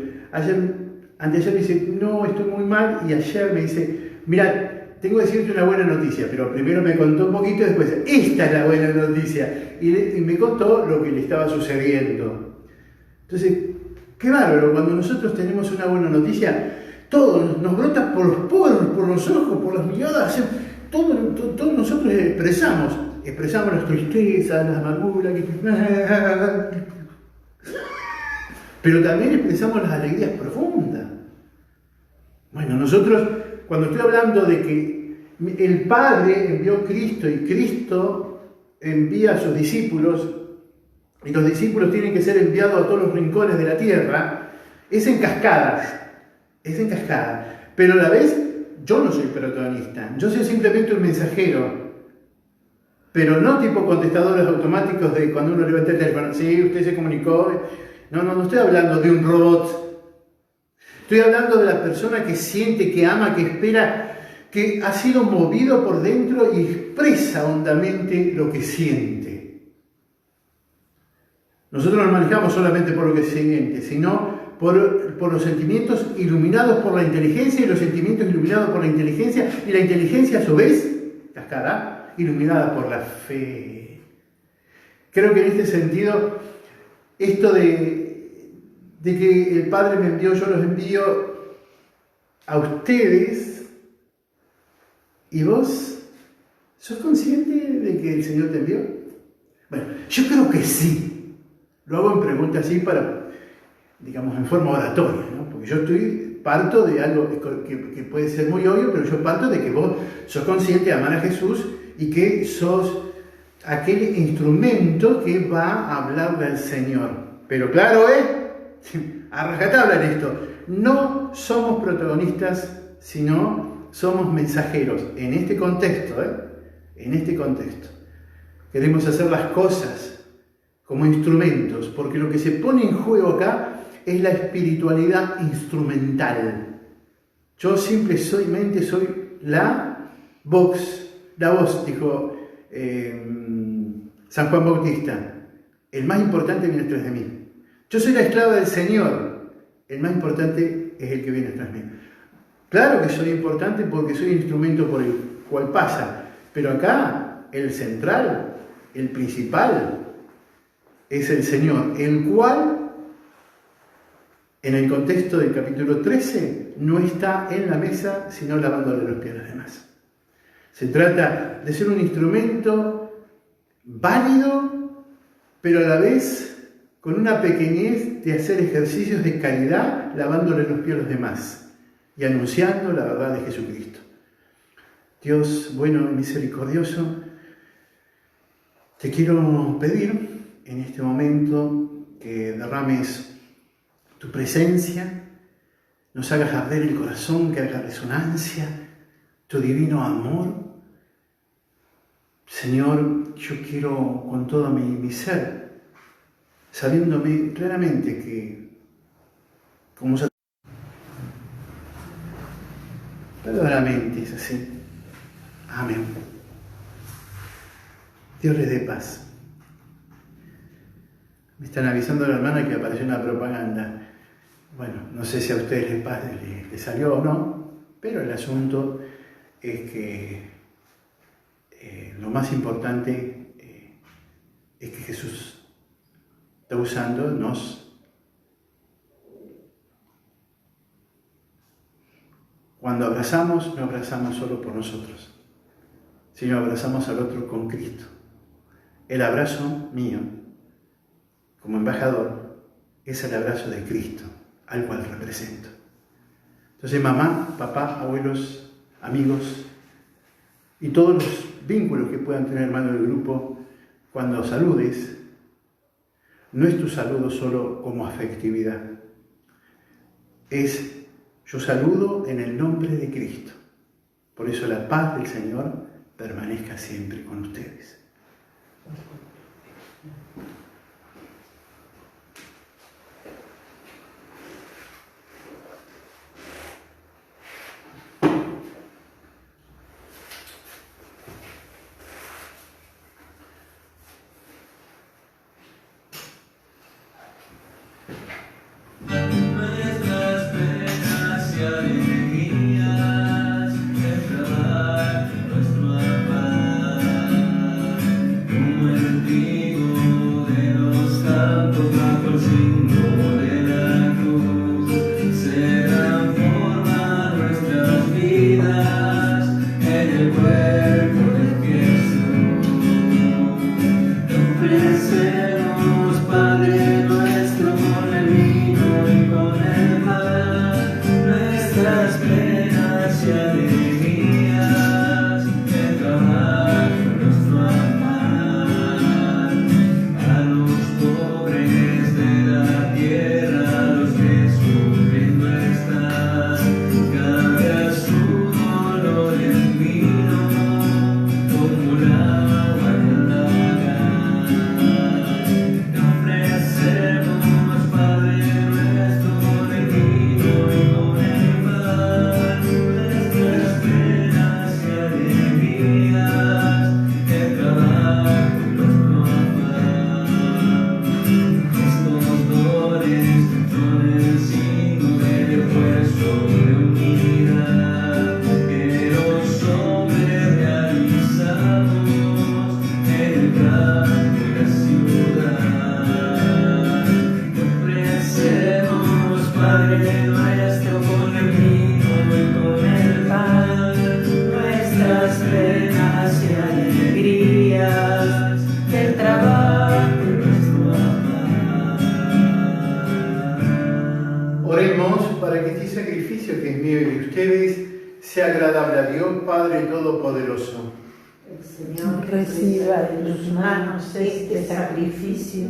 anteayer me dice, no, estoy muy mal, y ayer me dice, mira, tengo que decirte una buena noticia, pero primero me contó un poquito y después, esta es la buena noticia, y me contó lo que le estaba sucediendo. Entonces, qué bárbaro, cuando nosotros tenemos una buena noticia, todo nos brota por los poros, por los ojos, por las miradas, todos nosotros expresamos las tristezas, las amarguras, pero también expresamos las alegrías profundas. Bueno, nosotros, cuando estoy hablando de que el Padre envió a Cristo y Cristo envía a sus discípulos, y los discípulos tienen que ser enviados a todos los rincones de la tierra, es en cascada, pero a la vez yo no soy protagonista, yo soy simplemente un mensajero, pero no tipo contestadores automáticos de cuando uno levanta el teléfono, sí, usted se comunicó, no estoy hablando de un robot, estoy hablando de la persona que siente, que ama, que espera, que ha sido movido por dentro y expresa hondamente lo que siente. Nosotros no manejamos solamente por lo que se siente, sino por los sentimientos iluminados por la inteligencia y los sentimientos iluminados por la inteligencia y la inteligencia a su vez, cascada, iluminada por la fe. Creo que en este sentido, esto de que el Padre me envió, yo los envío a ustedes, y vos, ¿sos consciente de que el Señor te envió? Bueno, yo creo que sí. Lo hago en preguntas así para, digamos, en forma oratoria, ¿no? Porque yo parto de algo que puede ser muy obvio, pero yo parto de que vos sos consciente de amar a Jesús y que sos aquel instrumento que va a hablarle al Señor. Pero claro, a rajatabla en esto, no somos protagonistas, sino somos mensajeros. En este contexto, en este contexto. Queremos hacer las cosas como instrumentos, porque lo que se pone en juego acá es la espiritualidad instrumental. Yo simplemente soy la voz, dijo San Juan Bautista, el más importante viene tras de mí. Yo soy la esclava del Señor, el más importante es el que viene tras de mí. Claro que soy importante porque soy instrumento por el cual pasa, pero acá el central, el principal, es el Señor, el cual, en el contexto del capítulo 13, no está en la mesa, sino lavándole los pies a los demás. Se trata de ser un instrumento válido, pero a la vez con una pequeñez de hacer ejercicios de caridad, lavándole los pies a los demás y anunciando la verdad de Jesucristo. Dios bueno y misericordioso, te quiero pedir en este momento que derrames tu presencia, nos hagas arder el corazón, que haga resonancia tu divino amor. Señor, yo quiero con todo mi ser, sabiéndome claramente que, como verdaderamente es así. Amén. Dios les dé paz. Me están avisando a la hermana que apareció una propaganda. Bueno, no sé si a ustedes les salió o no, pero el asunto es que lo más importante es que Jesús está usándonos. Cuando abrazamos, no abrazamos solo por nosotros, sino abrazamos al otro con Cristo. El abrazo mío, como embajador, es el abrazo de Cristo, al cual represento. Entonces, mamá, papá, abuelos, amigos y todos los vínculos que puedan tener hermanos del grupo, cuando saludes, no es tu saludo solo como afectividad, es yo saludo en el nombre de Cristo. Por eso la paz del Señor permanezca siempre con ustedes. Sea agradable a Dios, Padre Todopoderoso. El Señor reciba de tus manos este sacrificio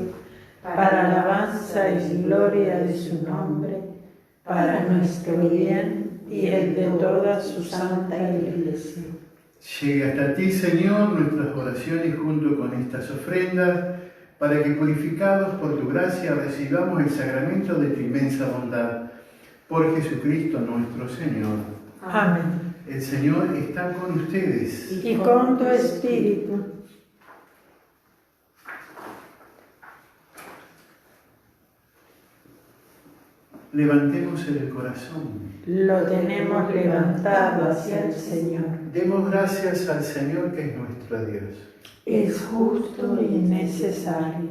para alabanza y gloria de su nombre, para nuestro bien y el de toda su santa Iglesia. Llegue hasta ti, Señor, nuestras oraciones junto con estas ofrendas, para que purificados por tu gracia recibamos el sacramento de tu inmensa bondad. Por Jesucristo nuestro Señor. Amén. El Señor está con ustedes. Y con tu espíritu. Levantemos el corazón. Lo tenemos levantado hacia el Señor. Demos gracias al Señor que es nuestro Dios. Es justo y necesario.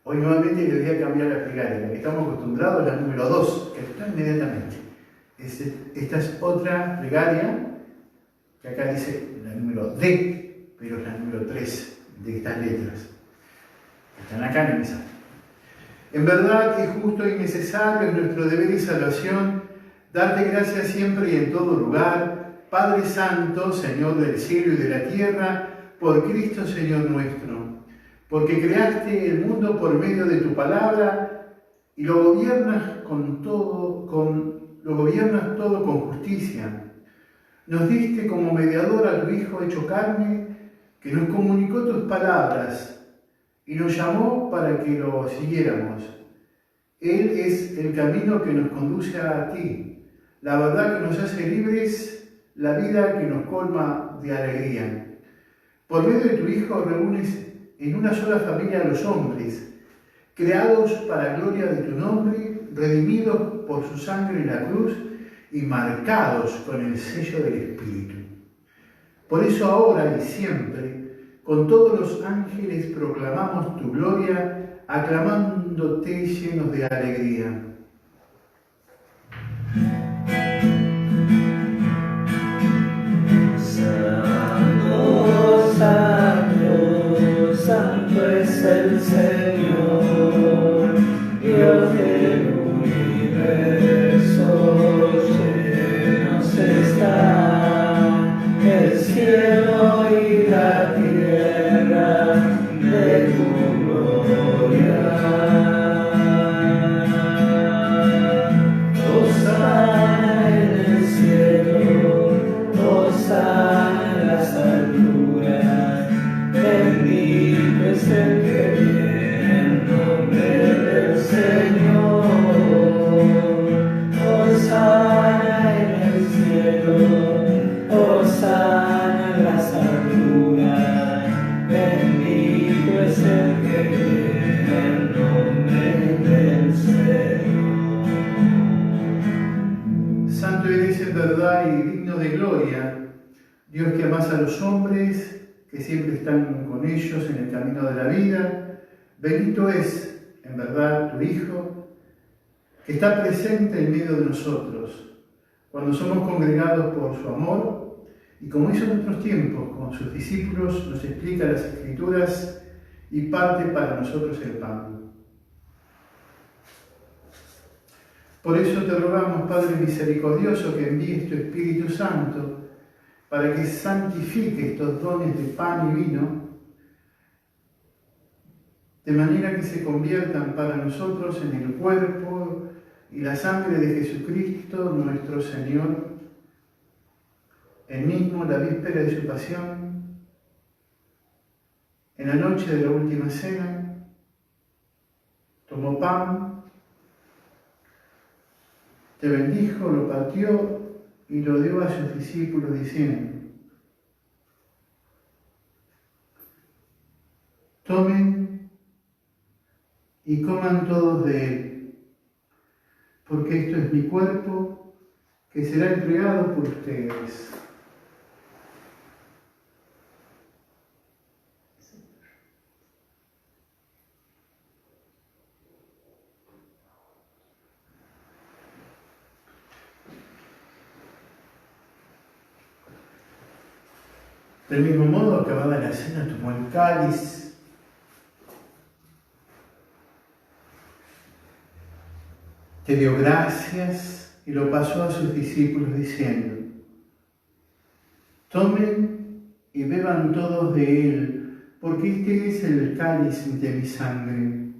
Hoy nuevamente le voy a cambiar la plegaria. La que estamos acostumbrados a la número 2, que está inmediatamente. Esta es otra plegaria, que acá dice la número D, pero es la número 3 de estas letras. Están acá en el mensaje. En verdad es justo y necesario, es nuestro deber y salvación, darte gracias siempre y en todo lugar, Padre Santo, Señor del cielo y de la tierra, por Cristo Señor nuestro, porque creaste el mundo por medio de tu palabra y lo gobiernas todo con justicia. Nos diste como mediador a tu Hijo hecho carne, que nos comunicó tus palabras y nos llamó para que lo siguiéramos. Él es el camino que nos conduce a ti, la verdad que nos hace libres, la vida que nos colma de alegría. Por medio de tu Hijo reúnes en una sola familia a los hombres, creados para gloria de tu nombre, redimidos por su sangre en la cruz y marcados con el sello del Espíritu. Por eso ahora y siempre, con todos los ángeles proclamamos tu gloria, aclamándote llenos de alegría. Santo, santo, santo es el Señor, Dios del universo, llenos está el cielo y la tierra de tu gloria. Hosana en el cielo, hosana en las alturas, bendito es el que viene en nombre del Señor. Hosana en el cielo, hosana en las alturas, bendito es el que viene en nombre del Señor. Santo eres en verdad y digno de gloria, Dios que amas a los hombres, que siempre están con ellos en el camino de la vida. Bendito es, en verdad, tu Hijo, que está presente en medio de nosotros, cuando somos congregados por su amor, y como hizo en otros tiempos, con sus discípulos, nos explica las Escrituras y parte para nosotros el pan. Por eso te rogamos, Padre misericordioso, que envíes tu Espíritu Santo para que santifique estos dones de pan y vino, de manera que se conviertan para nosotros en el cuerpo y la sangre de Jesucristo, nuestro Señor. Él mismo, la víspera de su pasión, en la noche de la última cena, tomó pan, te bendijo, lo partió y lo dio a sus discípulos diciendo: tomen y coman todos de él, porque esto es mi cuerpo que será entregado por ustedes. Del mismo modo, acabada la cena, tomó el cáliz, te dio gracias y lo pasó a sus discípulos diciendo: tomen y beban todos de él, porque este es el cáliz de mi sangre,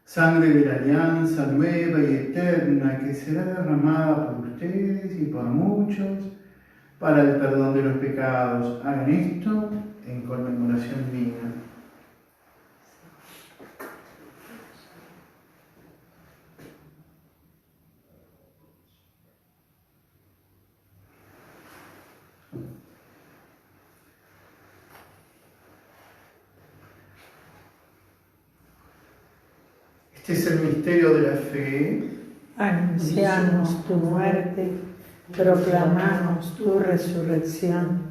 sangre de la alianza nueva y eterna que será derramada por ustedes y por muchos para el perdón de los pecados. Hagan esto en conmemoración mía. Este es el misterio de la fe. Anunciamos tu muerte, proclamamos tu resurrección.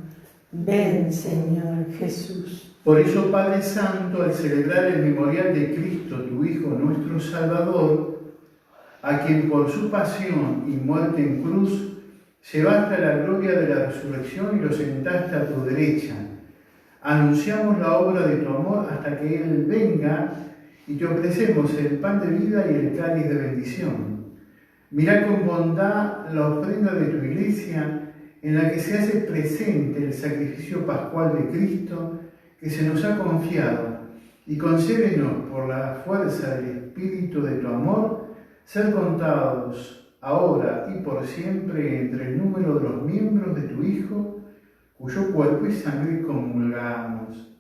Ven, Señor Jesús. Por eso, Padre Santo, al celebrar el memorial de Cristo, tu Hijo, nuestro Salvador, a quien por su pasión y muerte en cruz llevaste a la gloria de la resurrección y lo sentaste a tu derecha, anunciamos la obra de tu amor hasta que Él venga y te ofrecemos el pan de vida y el cáliz de bendición. Mirá con bondad la ofrenda de tu Iglesia, en la que se hace presente el sacrificio pascual de Cristo que se nos ha confiado, y concédenos por la fuerza del Espíritu de tu amor ser contados ahora y por siempre entre el número de los miembros de tu Hijo, cuyo cuerpo y sangre comulgamos.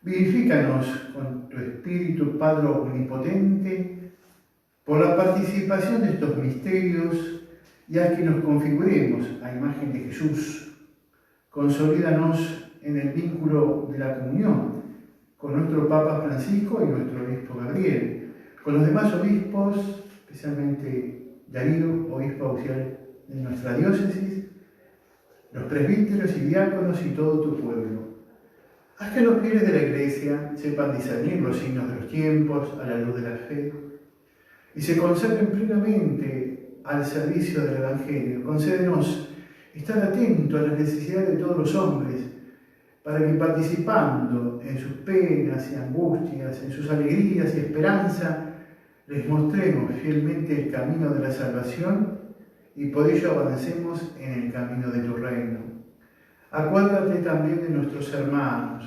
Vivifícanos con tu Espíritu, Padre Omnipotente, por la participación de estos misterios, y haz que nos configuremos a imagen de Jesús. Consolídanos en el vínculo de la comunión con nuestro Papa Francisco y nuestro Obispo Gabriel, con los demás obispos, especialmente Darío, obispo auxiliar de nuestra diócesis, los presbíteros y diáconos y todo tu pueblo. Haz que los fieles de la Iglesia sepan discernir los signos de los tiempos a la luz de la fe y se consagren plenamente al servicio del Evangelio. Concédenos estar atentos a las necesidades de todos los hombres, para que participando en sus penas y angustias, en sus alegrías y esperanza, les mostremos fielmente el camino de la salvación y por ello avancemos en el camino de tu reino. Acuérdate también de nuestros hermanos,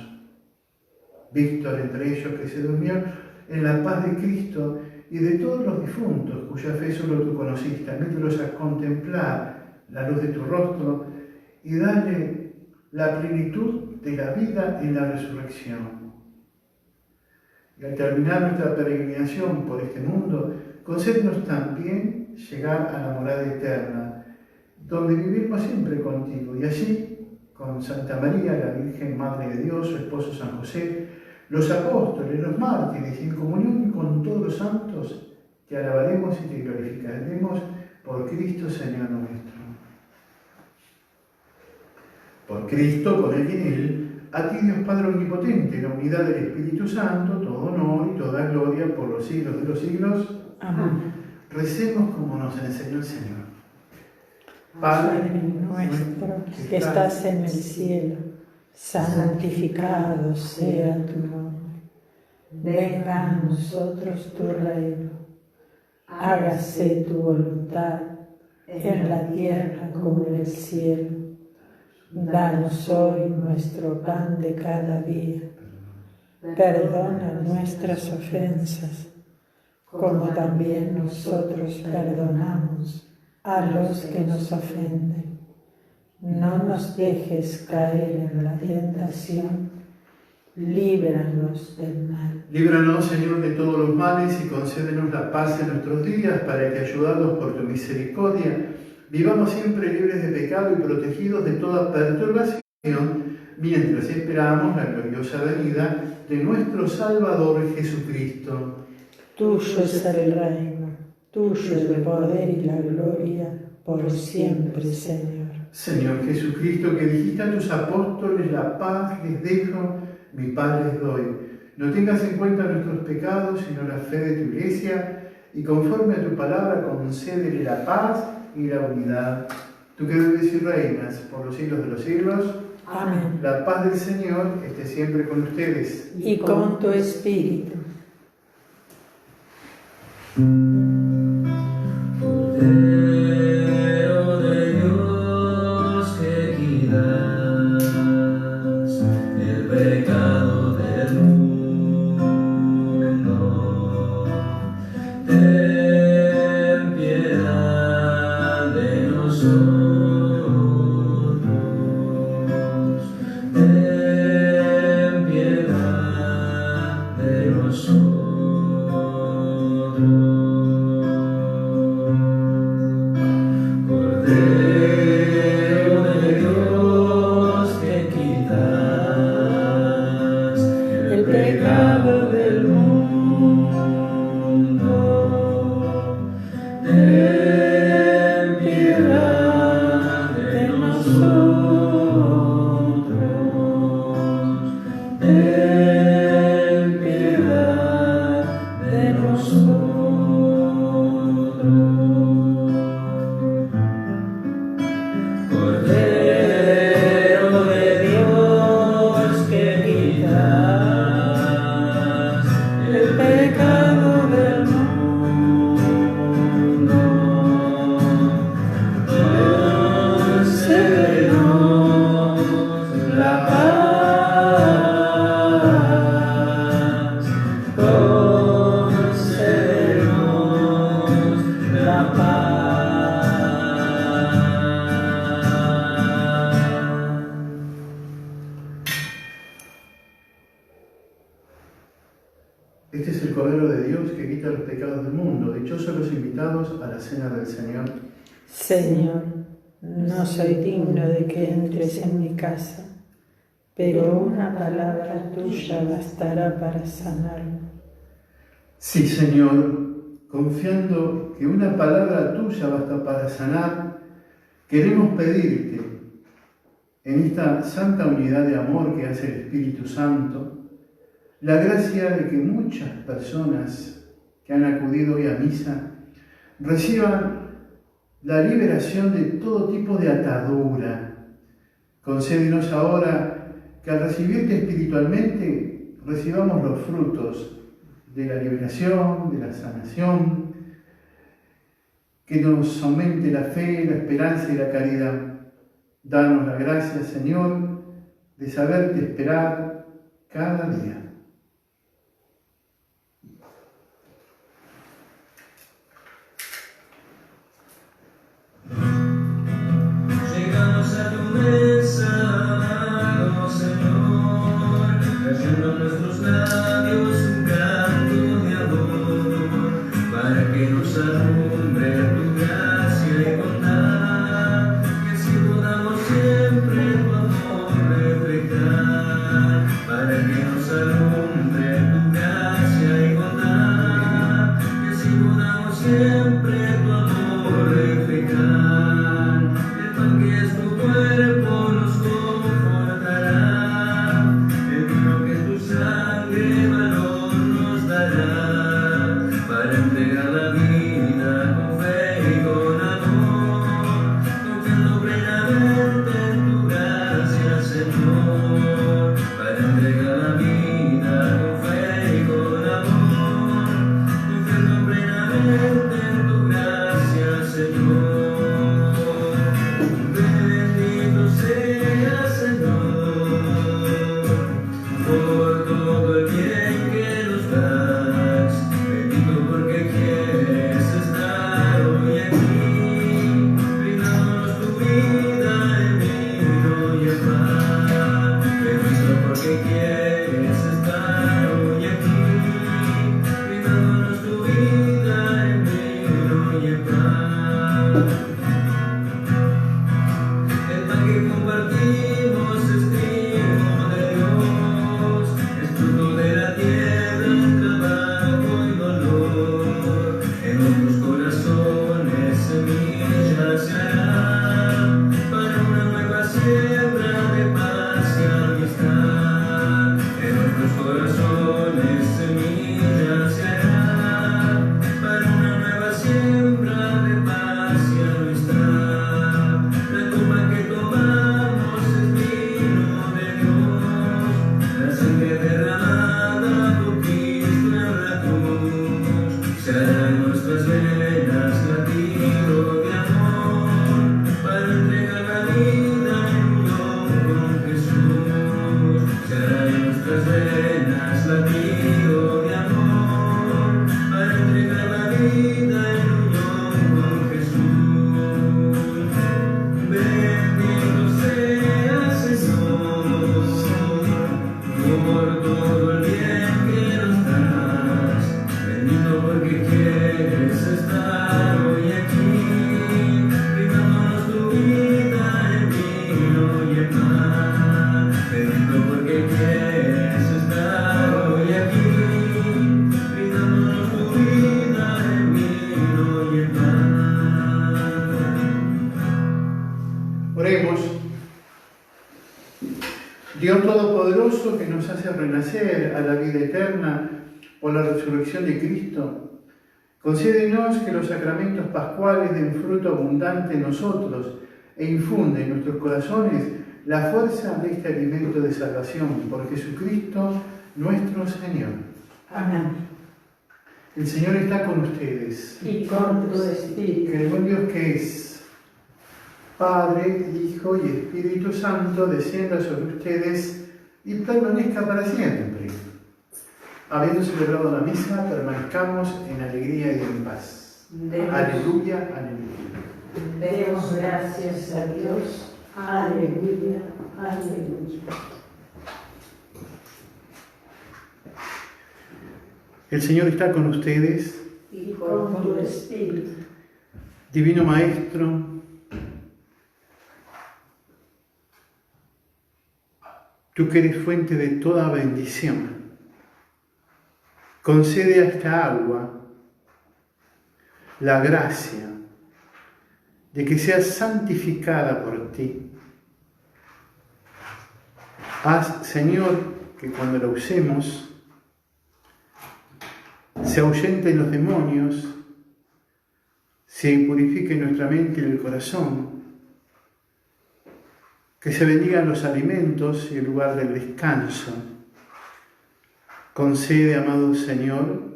Víctor entre ellos que se durmió en la paz de Cristo, y de todos los difuntos cuya fe solo tú conociste. Admítelos a contemplar la luz de tu rostro y darle la plenitud de la vida en la resurrección. Y al terminar nuestra peregrinación por este mundo, concédenos también llegar a la morada eterna, donde vivimos siempre contigo, y allí, con Santa María, la Virgen Madre de Dios, su esposo San José, los apóstoles, los mártires, y en comunión con todos los santos, te alabaremos y te glorificaremos por Cristo, Señor nuestro. Por Cristo, con Él y en Él, a ti, Dios Padre Omnipotente, en la unidad del Espíritu Santo, todo honor y toda gloria por los siglos de los siglos. Amén. Recemos como nos enseñó el Señor. Padre nuestro que estás en el cielo, santificado sea tu nombre. Venga a nosotros tu reino. Hágase tu voluntad en la tierra como en el cielo. Danos hoy nuestro pan de cada día. Perdona nuestras ofensas, como también nosotros perdonamos a los que nos ofenden. No nos dejes caer en la tentación, líbranos del mal. Líbranos, Señor, de todos los males y concédenos la paz en nuestros días, para que, ayudados por tu misericordia, vivamos siempre libres de pecado y protegidos de toda perturbación, mientras esperamos la gloriosa venida de nuestro Salvador Jesucristo. Tuyo es el reino, tuyo el poder y la gloria, por siempre, Señor. Señor Jesucristo, que dijiste a tus apóstoles, la paz les dejo, mi paz les doy. No tengas en cuenta nuestros pecados, sino la fe de tu Iglesia, y conforme a tu palabra concédele la paz y la unidad. Tú que vives y reinas por los siglos de los siglos. Amén. La paz del Señor esté siempre con ustedes. Y con tu espíritu. Cordero de Dios, que quitas el pecado del mundo, ten piedad de nosotros, ten piedad de nosotros. Cordero de Dios que quita los pecados del mundo. Dichosos los invitados a la cena del Señor. Señor, no soy digno de que entres en mi casa, pero una palabra tuya bastará para sanarme. Sí, Señor, confiando que una palabra tuya basta para sanar, queremos pedirte, en esta santa unidad de amor que hace el Espíritu Santo, la gracia de que muchas personas que han acudido hoy a misa reciban la liberación de todo tipo de atadura. Concédenos ahora que al recibirte espiritualmente recibamos los frutos de la liberación, de la sanación, que nos aumente la fe, la esperanza y la caridad. Danos la gracia, Señor, de saberte esperar cada día. Llegamos a tu mesa, oh Señor, trayendo a nuestros labios un canto de amor, para que nos alumbre tu gracia y bondad, que así podamos siempre tu amor reflejar, para que nos alumbre tu gracia y bondad, que así podamos siempre tu amor reflejar. Que es tu cuerpo nos confortará, el vino que es tu sangre valor nos dará, para entregar la vida con fe y con amor, confiando plenamente en tu gracia, Señor, para entregar la vida con fe y con amor, confiando plenamente en tu gracia, Señor. Bendito sea, Señor, por todo el bien que nos das. Bendito porque quieres estar hoy aquí, brindándonos tu vida en vino y en pan. Bendito porque quieres estar hoy aquí, brindándonos tu vida en vino y en pan. Que compartimos es trigo de Dios, es fruto de la tierra, trabajo y dolor. En nuestros corazones semillas se harán para una nueva siembra de paz y amistad. En nuestros corazones semillas se harán para una nueva siembra de paz y amistad. La copa que tomamos es vino de Dios, la sangre derramada por Cristo en la cruz, se hará en nuestras venas latido de amor, para entregar la vida en unión con Jesús. Se hará en nuestras venas latido de amor, para entregar la vida en unión con Jesús. Bendito sea, Señor, por todo el bien que nos das. Bendito porque quieres estar hoy aquí, brindándonos tu vida en vino y en pan. Bendito porque quieres estar hoy aquí, brindándonos tu vida en vino y en pan. Oremos. Dios Todopoderoso, que nos hace renacer a la vida eterna por la resurrección de Cristo, concédenos que los sacramentos pascuales den fruto abundante en nosotros e infunde en nuestros corazones la fuerza de este alimento de salvación por Jesucristo nuestro Señor. Amén. El Señor está con ustedes. Y con tu espíritu. Que el buen Dios que es Padre, Hijo y Espíritu Santo descienda sobre ustedes y permanezca para siempre. Habiendo celebrado la misa, permanezcamos en alegría y en paz. Aleluya, aleluya. Demos gracias a Dios. Aleluya, aleluya. El Señor está con ustedes. y con tu espíritu. Divino Maestro, tú que eres fuente de toda bendición, concede a esta agua la gracia de que sea santificada por ti. Haz, Señor, que cuando la usemos se ahuyenten los demonios, se purifique nuestra mente y el corazón, que se bendigan los alimentos y el lugar del descanso. Concede, amado Señor,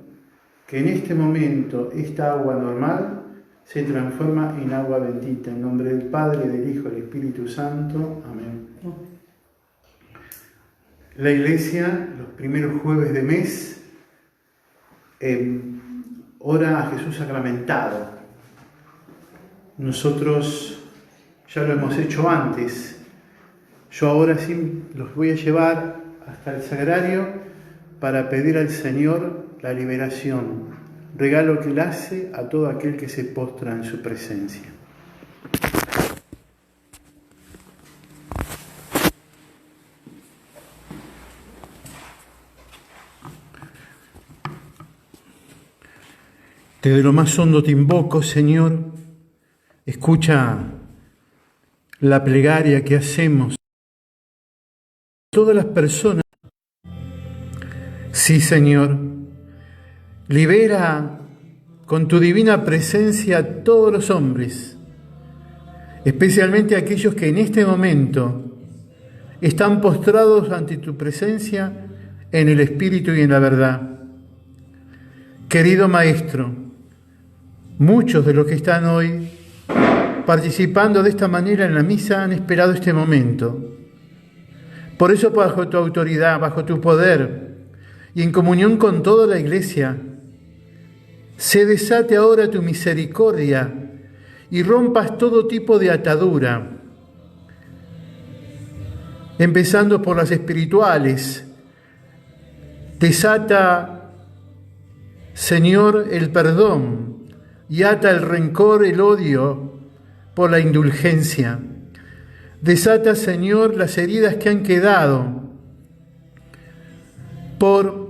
que en este momento esta agua normal se transforma en agua bendita. En nombre del Padre, del Hijo y del Espíritu Santo. Amén. La Iglesia, los primeros jueves de mes, ora a Jesús sacramentado. Nosotros ya lo hemos hecho antes. Yo ahora sí los voy a llevar hasta el sagrario para pedir al Señor la liberación, regalo que Él hace a todo aquel que se postra en su presencia. Desde lo más hondo te invoco, Señor, escucha la plegaria que hacemos. Todas las personas, sí, Señor, libera con tu divina presencia a todos los hombres, especialmente aquellos que en este momento están postrados ante tu presencia en el Espíritu y en la verdad. Querido Maestro, muchos de los que están hoy participando de esta manera en la misa han esperado este momento. Por eso, bajo tu autoridad, bajo tu poder y en comunión con toda la Iglesia, se desate ahora tu misericordia y rompas todo tipo de atadura, empezando por las espirituales. Desata, Señor, el perdón y ata el rencor, el odio por la indulgencia. Desata, Señor, las heridas que han quedado por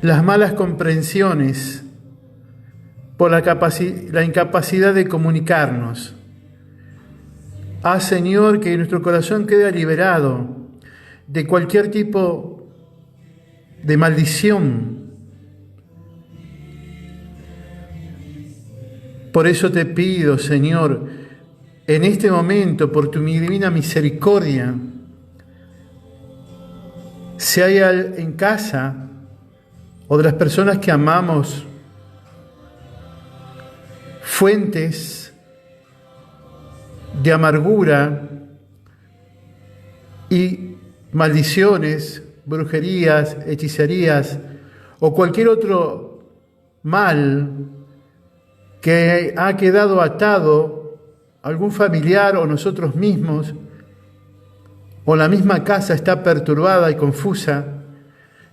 las malas comprensiones, por la incapacidad de comunicarnos. Haz, Señor, que nuestro corazón quede liberado de cualquier tipo de maldición. Por eso te pido, Señor, en este momento, por tu divina misericordia, si hay en casa o de las personas que amamos fuentes de amargura y maldiciones, brujerías, hechicerías o cualquier otro mal que ha quedado atado a algún familiar o nosotros mismos, o la misma casa está perturbada y confusa,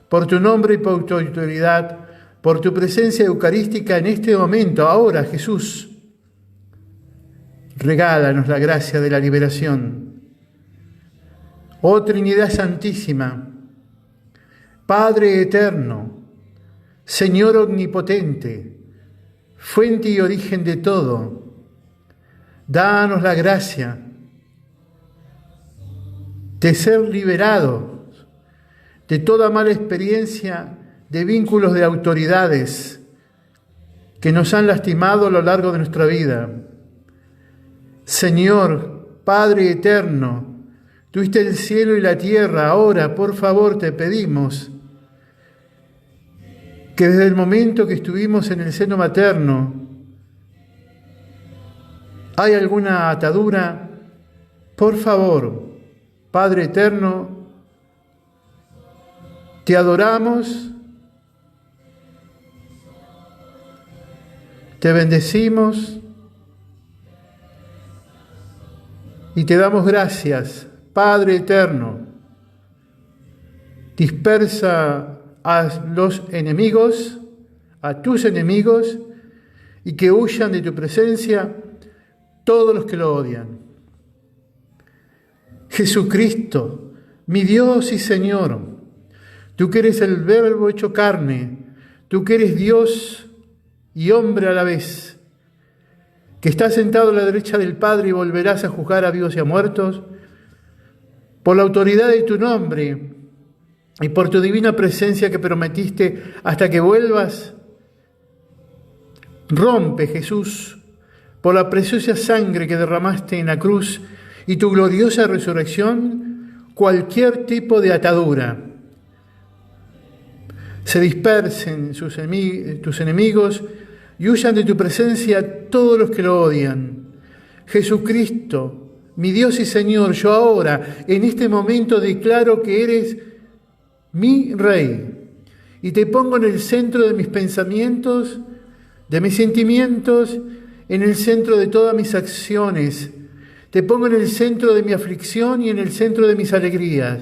por tu nombre y por tu autoridad, por tu presencia eucarística en este momento, ahora, Jesús, regálanos la gracia de la liberación. Oh Trinidad Santísima, Padre eterno, Señor omnipotente, fuente y origen de todo, danos la gracia de ser liberados de toda mala experiencia de vínculos de autoridades que nos han lastimado a lo largo de nuestra vida. Señor, Padre eterno, tú hiciste el cielo y la tierra, ahora, por favor, te pedimos que desde el momento que estuvimos en el seno materno, ¿hay alguna atadura? Por favor, Padre eterno, te adoramos, te bendecimos y te damos gracias, Padre eterno. Dispersa a los enemigos, a tus enemigos, y que huyan de tu presencia todos los que lo odian. Jesucristo, mi Dios y Señor, tú que eres el Verbo hecho carne, tú que eres Dios y hombre a la vez, que estás sentado a la derecha del Padre y volverás a juzgar a vivos y a muertos, por la autoridad de tu nombre y por tu divina presencia que prometiste hasta que vuelvas, rompe, Jesús, por la preciosa sangre que derramaste en la cruz y tu gloriosa resurrección, cualquier tipo de atadura. Se dispersen tus enemigos y huyan de tu presencia todos los que lo odian. Jesucristo, mi Dios y Señor, yo ahora, en este momento, declaro que eres mi Rey y te pongo en el centro de mis pensamientos, de mis sentimientos, en el centro de todas mis acciones. Te pongo en el centro de mi aflicción y en el centro de mis alegrías.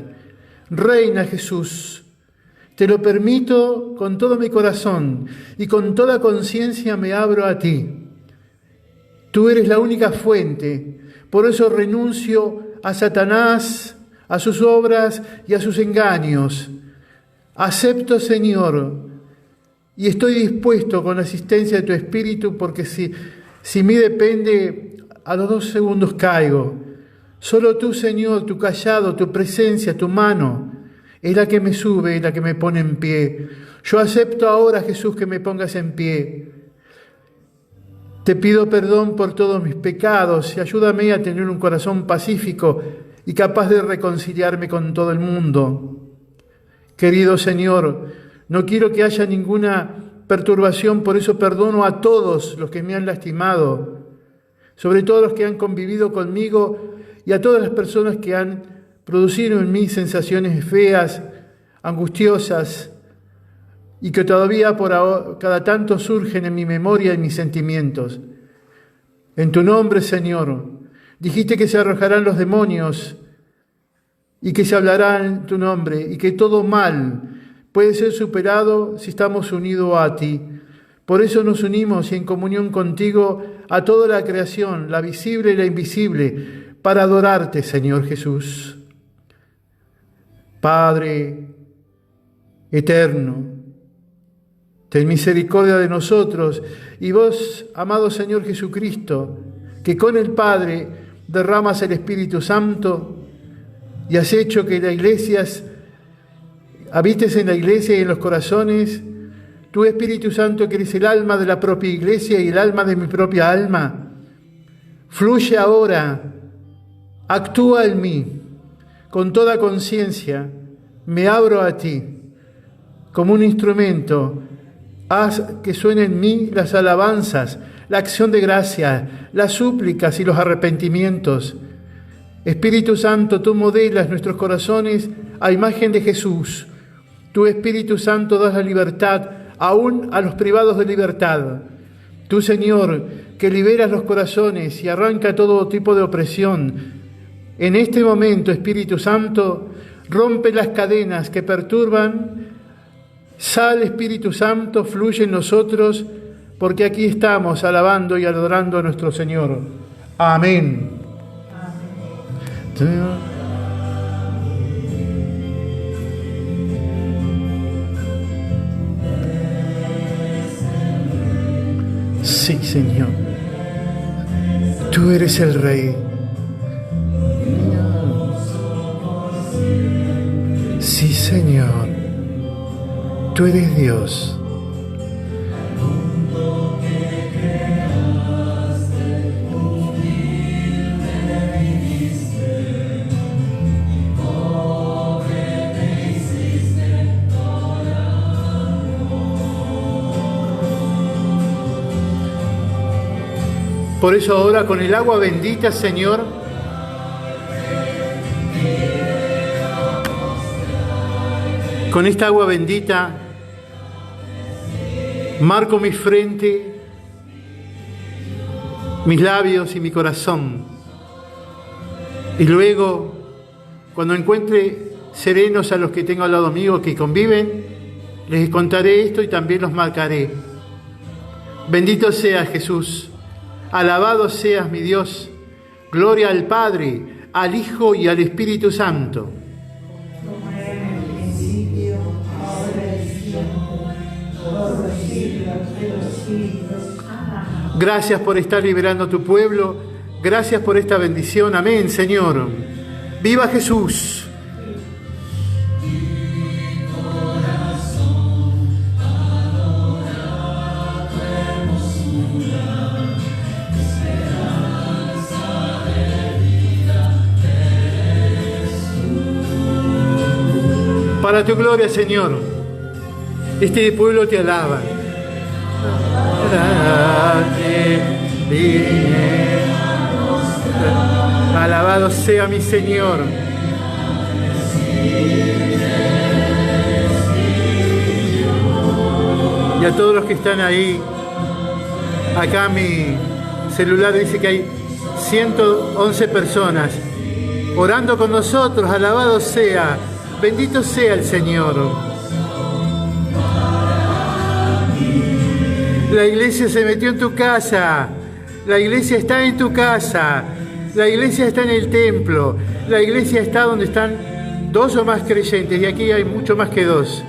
Reina Jesús, te lo permito con todo mi corazón y con toda conciencia me abro a ti. Tú eres la única fuente, por eso renuncio a Satanás, a sus obras y a sus engaños. Acepto, Señor, y estoy dispuesto con la asistencia de tu Espíritu, porque si mí depende, a los 2 segundos caigo. Solo tú, Señor, tu callado, tu presencia, tu mano, es la que me sube, es la que me pone en pie. Yo acepto ahora, Jesús, que me pongas en pie. Te pido perdón por todos mis pecados y ayúdame a tener un corazón pacífico y capaz de reconciliarme con todo el mundo. Querido Señor, no quiero que haya ninguna perturbación, por eso perdono a todos los que me han lastimado, sobre todo los que han convivido conmigo y a todas las personas que han producido en mí sensaciones feas, angustiosas y que todavía cada tanto surgen en mi memoria y en mis sentimientos. En tu nombre, Señor, dijiste que se arrojarán los demonios y que se hablará en tu nombre y que todo mal puede ser superado si estamos unidos a ti. Por eso nos unimos y en comunión contigo a toda la creación, la visible y la invisible, para adorarte, Señor Jesús. Padre eterno, ten misericordia de nosotros y vos, amado Señor Jesucristo, que con el Padre derramas el Espíritu Santo y has hecho que la Iglesia habites en la Iglesia y en los corazones, tu Espíritu Santo, que eres el alma de la propia Iglesia y el alma de mi propia alma, fluye ahora, actúa en mí, con toda conciencia, me abro a ti, como un instrumento, haz que suenen en mí las alabanzas, la acción de gracia, las súplicas y los arrepentimientos. Espíritu Santo, tú modelas nuestros corazones a imagen de Jesús. Tu Espíritu Santo das la libertad aún a los privados de libertad. Tú, Señor, que liberas los corazones y arranca todo tipo de opresión. En este momento, Espíritu Santo, rompe las cadenas que perturban. Sal, Espíritu Santo, fluye en nosotros, porque aquí estamos alabando y adorando a nuestro Señor. Amén. Amén. Sí, Señor, tú eres el Rey. Sí, Señor, tú eres Dios. Por eso ahora con el agua bendita, Señor, con esta agua bendita, marco mi frente, mis labios y mi corazón. Y luego, cuando encuentre serenos a los que tengo al lado mío, que conviven, Les contaré esto y también los marcaré. Bendito seas, Jesús. Alabado seas, mi Dios. Gloria al Padre, al Hijo y al Espíritu Santo. Como era en el principio, ahora y siempre, por los siglos de los siglos. Amén. Gracias por estar liberando a tu pueblo. Gracias por esta bendición. Amén, Señor. ¡Viva Jesús! Para tu gloria, Señor, este pueblo te alaba. Alabado sea mi Señor. Y a todos los que están ahí, acá mi celular dice que hay 111 personas orando con nosotros. Alabado sea. Bendito sea el Señor. La iglesia se metió en tu casa. La iglesia está en tu casa. La iglesia está en el templo. La iglesia está donde están 2 o más creyentes. Y aquí hay mucho más que 2.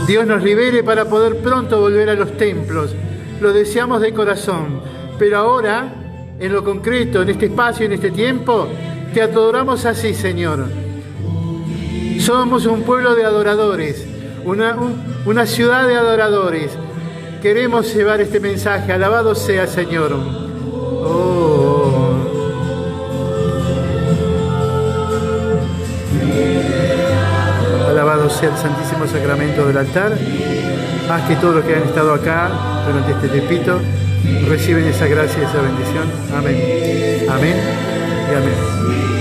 Dios nos libere para poder pronto volver a los templos. Lo deseamos de corazón. Pero ahora, en lo concreto, en este espacio, en este tiempo, te adoramos así, Señor. Somos un pueblo de adoradores, una ciudad de adoradores. Queremos llevar este mensaje. Alabado sea, Señor. Oh. Alabado sea el Santísimo Sacramento del altar. Haz que todos los que han estado acá durante este tiempito reciben esa gracia y esa bendición. Amén. Amén y amén.